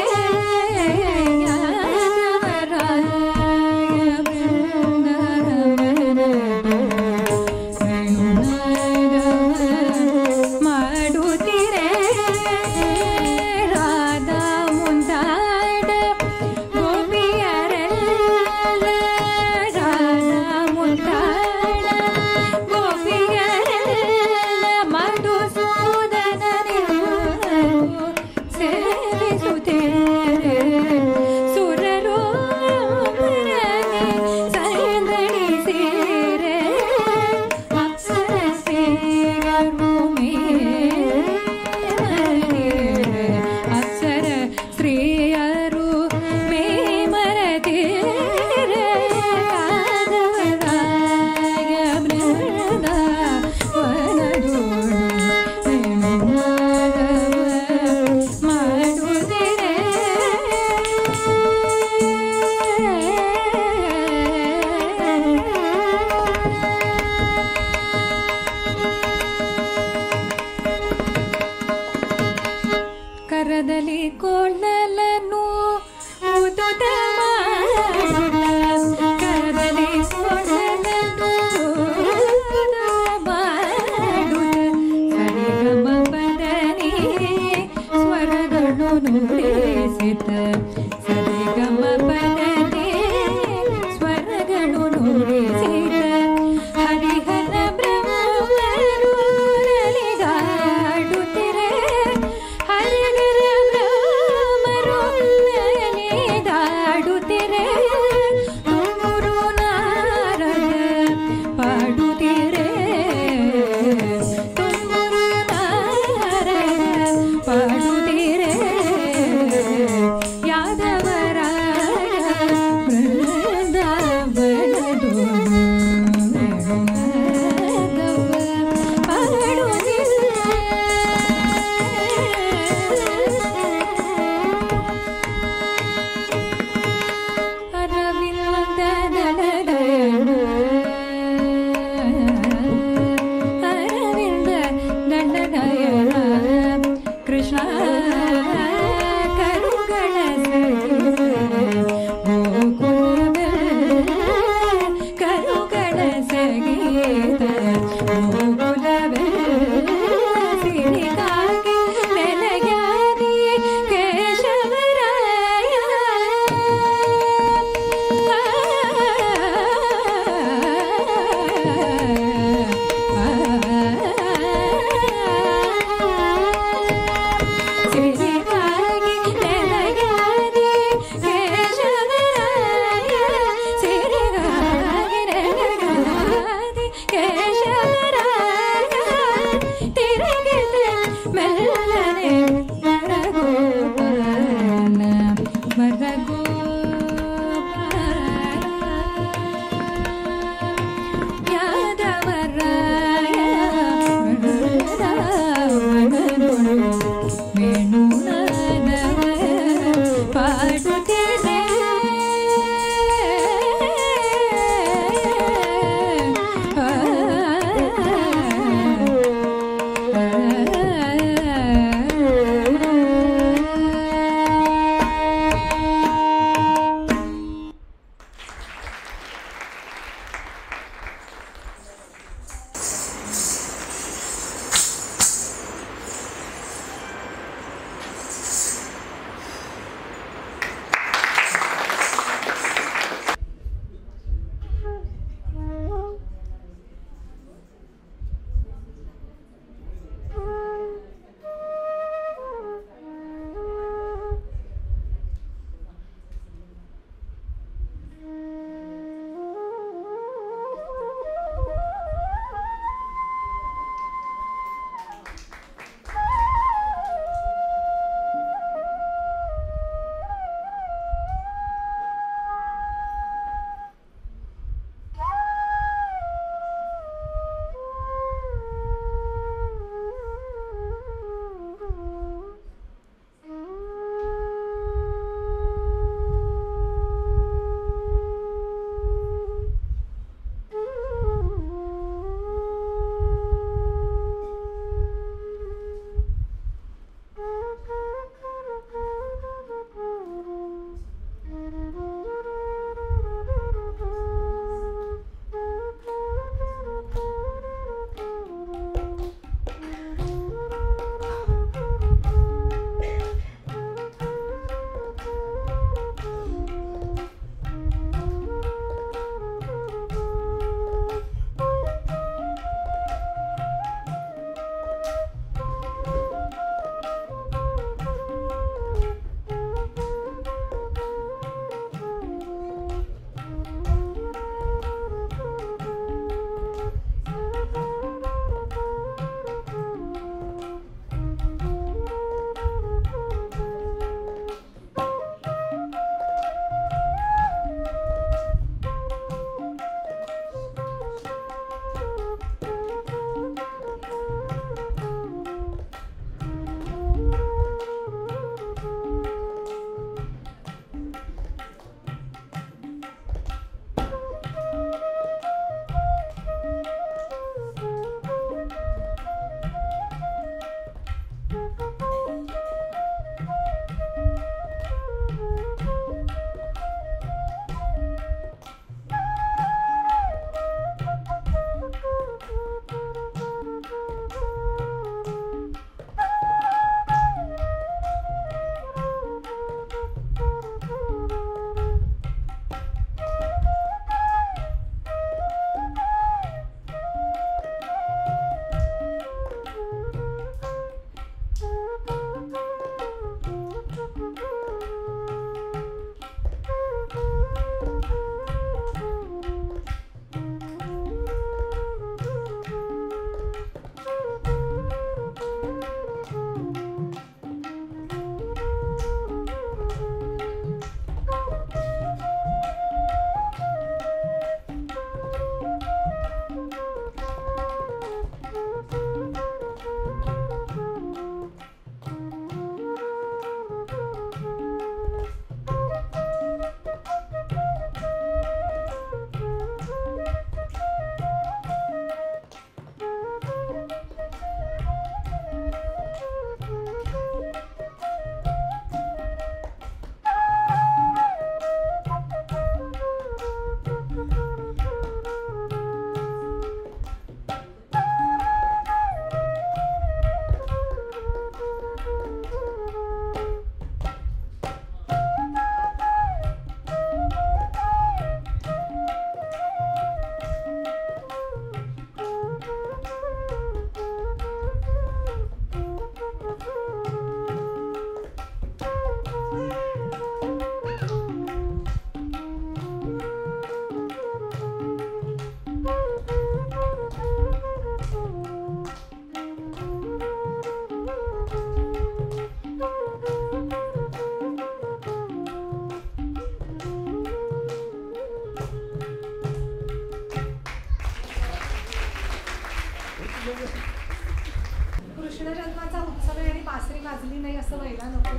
कृष्ण जन्माचा उत्सव आहे आणि बासरी वाजली नाही असं व्हायला नको.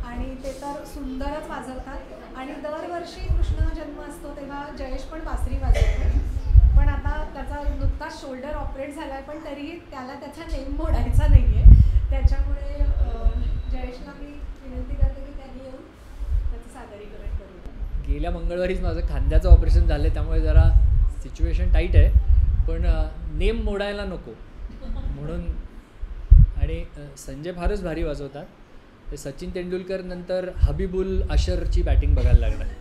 आणि ते तर सुंदरच वाजवतात. आणि दरवर्षी कृष्ण जन्म असतो तेव्हा जयेश पण बासरी वाजवतो. पण आता त्याचा नुकताच शोल्डर ऑपरेट झाला आहे, पण तरीही त्याला त्याचा नेम मोडायचा नाही आहे. त्याच्यामुळे जयेशला मी विनंती करते की त्यांनी येऊन त्याचं सादरीकरण करू. गेल्या मंगळवारीच माझं खांद्याचं ऑपरेशन झालं, त्यामुळे जरा सिच्युएशन टाईट आहे. पण नेम मोडायला नको म्हणून. आणि संजय फारच भारी वाजवतात. ते सचिन तेंडुलकर नंतर हबीबुल अशरची बॅटिंग बघायला लागणार.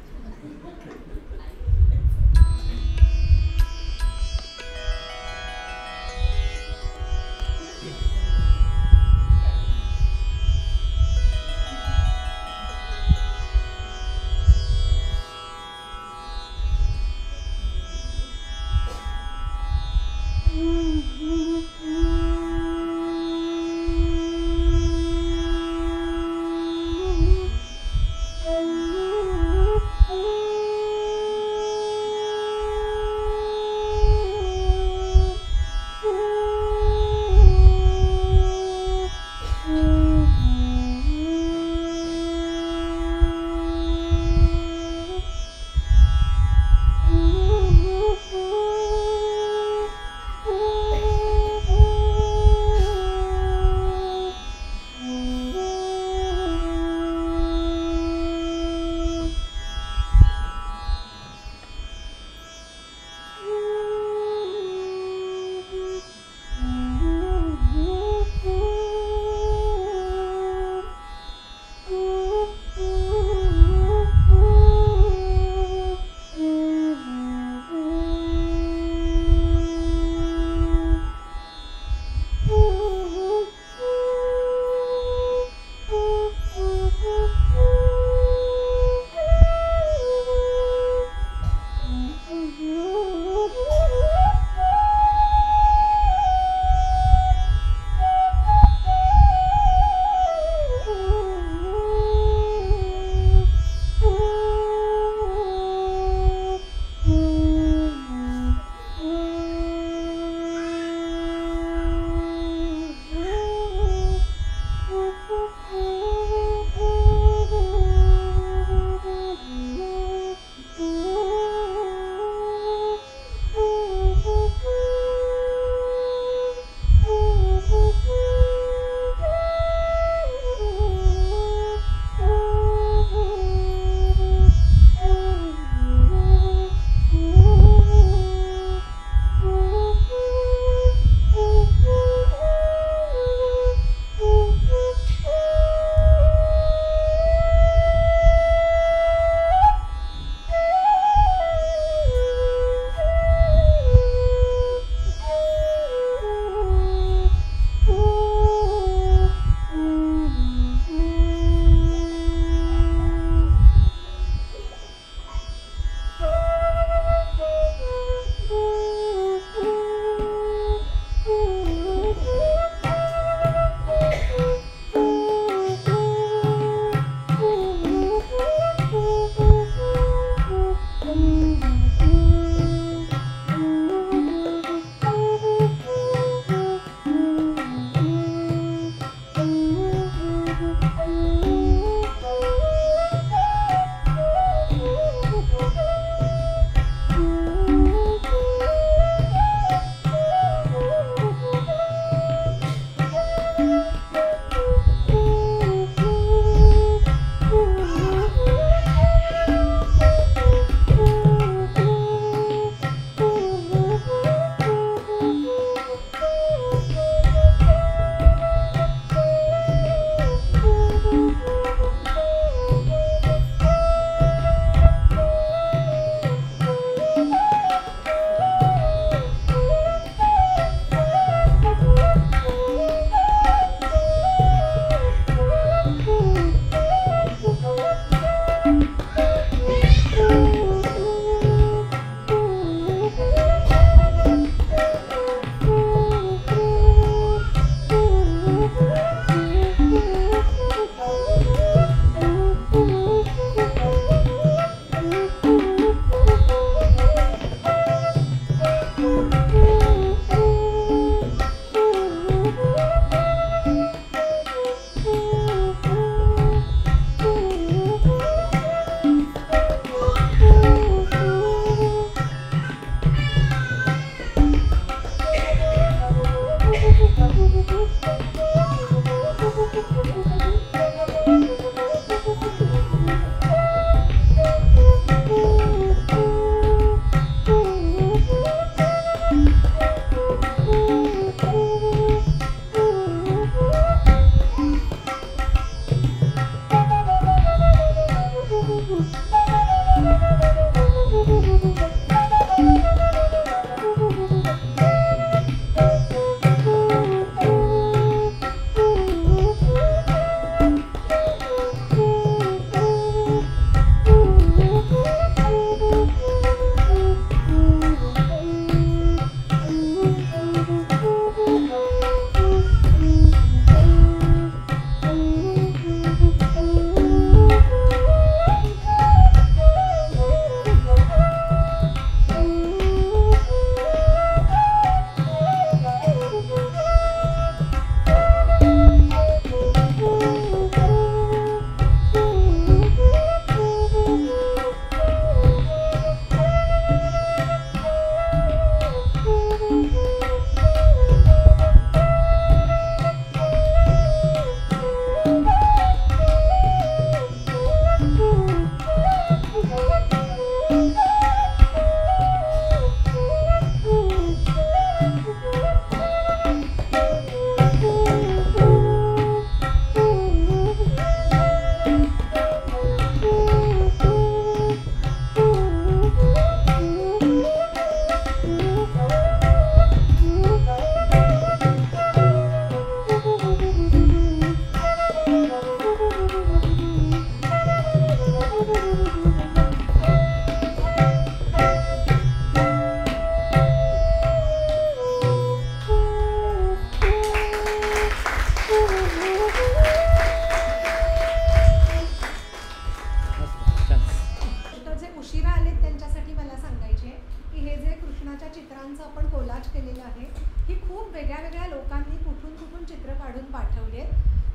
वेगळ्या वेगळ्या लोकांनी कुठून कुठून चित्र काढून पाठवले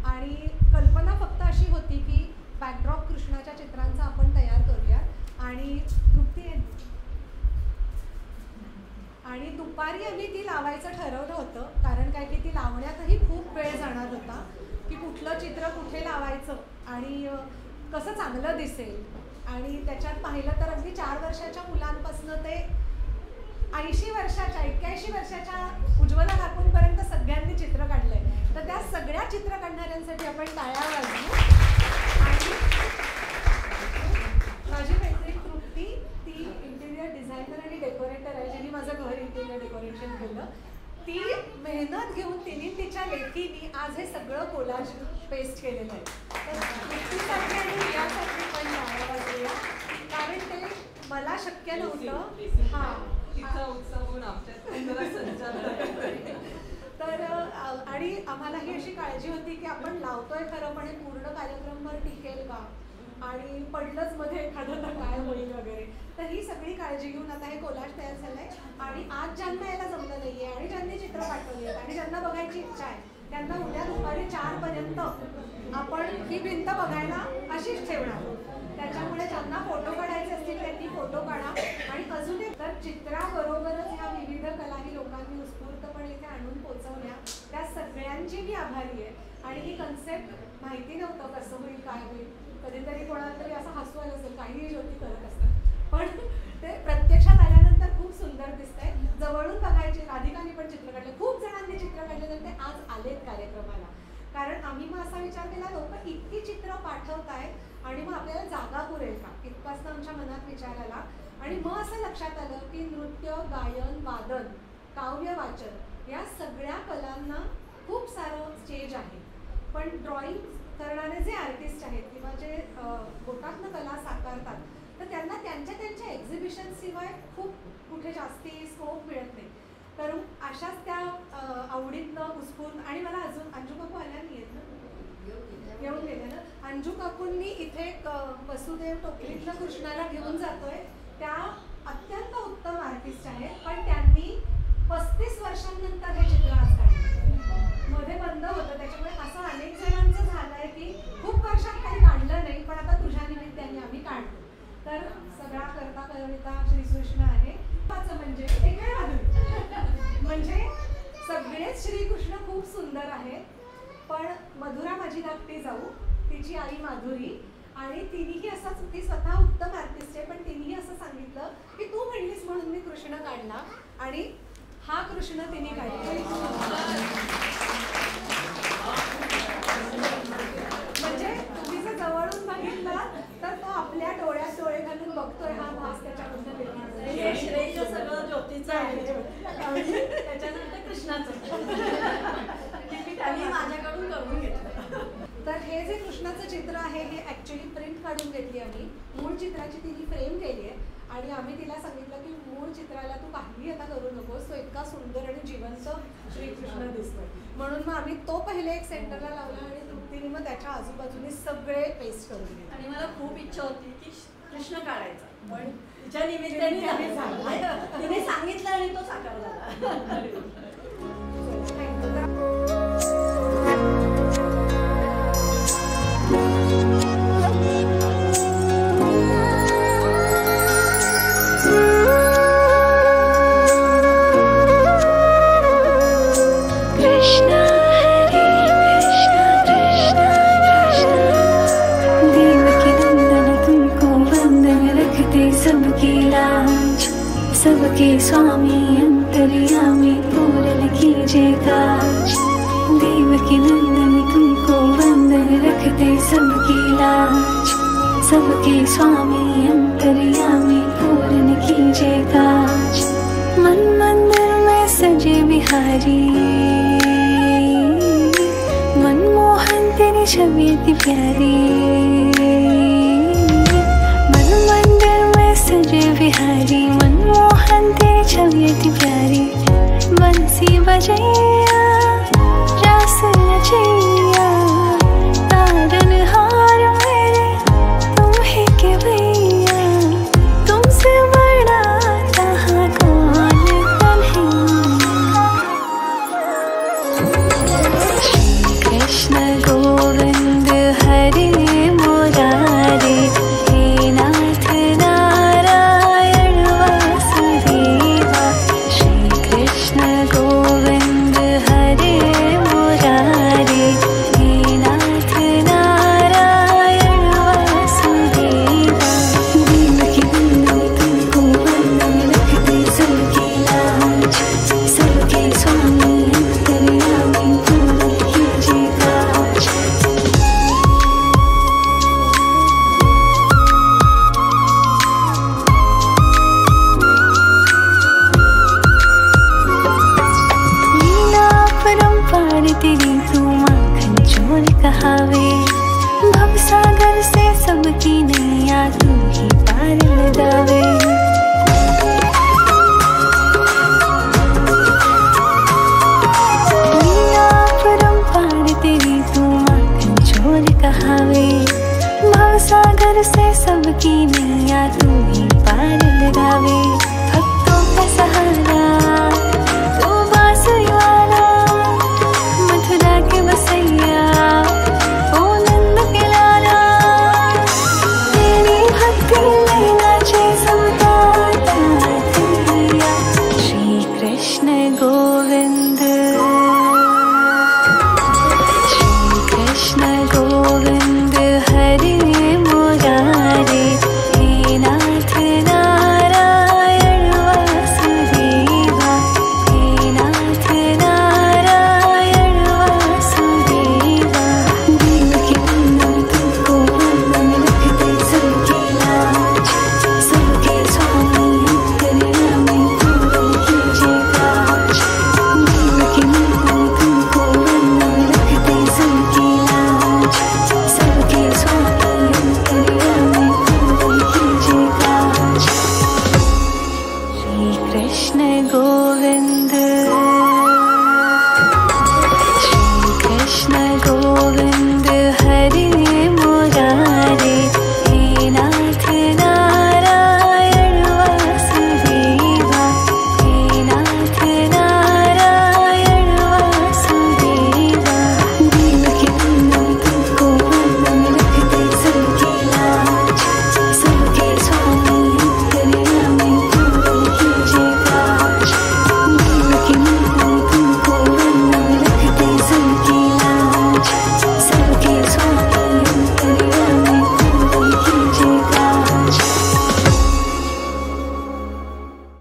आणि कल्पना फक्त अशी होती की बॅकड्रॉप कृष्णाच्या चित्रांचा आपण तयार करूया आणि आणि दुपारी आम्ही ती लावायचं ठरवलं होतं, कारण काय की ती लावण्यातही खूप वेळ जाणार होता की कुठलं चित्र कुठे लावायचं आणि कसं चांगलं दिसेल. आणि त्याच्यात पाहिलं तर अगदी 4 वर्षाच्या मुलांपासून ते 80 वर्षाच्या 81 वर्षाच्या उज्ज्वला काकूंपर्यंत सगळ्यांनी चित्र काढलंय. तर त्या सगळ्या चित्र काढणाऱ्यांसाठी आपण टाळ्या वाजवू. आणि माझी मैत्रीण तृप्ती, ती इंटिरियर डिझायनर आणि डेकोरेटर आहे, ज्यांनी माझं घर इंटिरियर डेकोरेशन केलं. ती मेहनत घेऊन तिने तिच्या लेखीने आज हे सगळं कोलाज पेस्ट केलेलं आहे. तर तृप्तीसाठी आणि यासाठी पण टाळ्या वाजवूया, कारण ते मला शक्य नव्हतं. हां, तिचा उत्साह होऊन आमच्यात तर आणि आम्हालाही अशी काळजी होती की आपण लावतोय खरं, पण हे पूर्ण कार्यक्रमभर टिकेल का आणि पडलंच मध्ये एखादं तर काय होईल वगैरे. तर ही सगळी काळजी घेऊन आता हे कोलाज तयार झालंय. आणि आज ज्यांना यायला जमलं नाहीये आणि ज्यांनी चित्र पाठवली आहेत आणि ज्यांना बघायची इच्छा आहे त्यांना उद्या दुपारी 4 पर्यंत आपण ही भिंत बघायला अशीच ठेवणार. त्याच्यामुळे ज्यांना फोटो काढायचे असतील त्यांनी फोटो काढा. आणि अजून एक तर चित्राबरोबरच ह्या विविध कलाही लोकांनी उत्स्फूर्तपणे इथे आणून पोचवल्या, त्या सगळ्यांची मी आभारी आहे. आणि ही कन्सेप्ट माहिती नव्हतं कसं होईल काय होईल. कधीतरी कोणाला तरी असं हसू आलं असेल, काहीही ज्योती करत असतात, पण ते प्रत्यक्षात आल्यानंतर खूप सुंदर दिसतंय. जवळून बघायचे, राधिकाने पण चित्र काढले, खूप जणांनी चित्र काढले, तर ते आज आलेत कार्यक्रमाला. कारण आम्ही मग असा विचार केला, लोक इतकी चित्र पाठवतायत आणि मग आपल्याला जागा पुरेल का, इतकाच आमच्या मनात विचार आला. आणि मग असं लक्षात आलं की नृत्य, गायन, वादन, काव्य वाचन या सगळ्या कलांना खूप सारं स्टेज आहे, पण ड्रॉइंग करणारे जे आर्टिस्ट आहेत किंवा जे बोटातनं कला साकारतात, तर त्यांना त्यांच्या त्यांच्या एक्झिबिशन शिवाय खूप कुठे जास्ती स्कोप मिळत नाही. तर अशाच त्या आवडीतनं उत्स्फूर्त. आणि मला अजून अंजू काकू आल्या नाही आहेत ना, येऊन गेले ना. अंजू काकूंनी इथे एक वसुदेव टोपलीतलं कृष्णाला घेऊन जातोय, त्या अत्यंत उत्तम आर्टिस्ट आहेत, पण त्यांनी 35 वर्षांनंतर हे चित्र आज काढलं. मध्ये बंद होतं, त्याच्यामुळे असं अनेक जणांचं झालंय की खूप वर्षात काही काढलं नाही, पण आता तुझ्या निमित्ताने आम्ही काढतो. तर सगळा करता कविता श्रीकृष्ण आहे. म्हणजे म्हणजे सगळेच श्रीकृष्ण खूप सुंदर आहेत, पण मधुरा माझी धाकटी जाऊ, तिची आई माधुरी, आणि तिनेही असंच, ती स्वतः उत्तम आर्टिस्ट आहे, पण तिनेही असं सांगितलं की तू म्हणलीस म्हणून मी कृष्ण काढला आणि हा कृष्ण तिने काढला. म्हणजे तुम्ही जर जवळून बघितला तर तो आपल्या डोळ्यात डोळे घालून बघतोय, हा भास त्याच्याबद्दल निर्माण झाला. श्रेय सगळं ज्योतीचं आहे, त्याच्यानंतर कृष्णाचं त्यांनी माझ्याकडून करून घेतलं. तर हे जे कृष्णाचं चित्र आहे हे ॲक्च्युली प्रिंट काढून घेतली आम्ही. मूळ चित्राची तिने फ्रेम केली आहे आणि आम्ही तिला सांगितलं की मूळ चित्राला तू काही आता करू नकोस, तो इतका सुंदर आणि जिवंत श्रीकृष्ण दिसतोय. म्हणून मग आम्ही तो पहिले एक सेंटरला लावला आणि तृप्तीने मग त्याच्या आजूबाजूने सगळे पेस्ट करून दिले. आणि मला खूप इच्छा होती की कृष्ण काढायचा, पण तिच्या निमित्ताने झाला, तिने सांगितलं आणि तो साकार झाला. सबके स्वामी अंतर्यामी पूरन कीजिए काज, देवकी नंदन तुमको वंदन रखते सबकी लाज, सबके स्वामी अंतर्यामी पूरन कीजिए काज, मन मंदिर में सजे बिहारी, मनमोहन तेरी छवि इतनी प्यारी, मन मंदिर में सजे बिहारी, मनमोहन तेरी छवि इतनी प्यारी, बंसी बजैया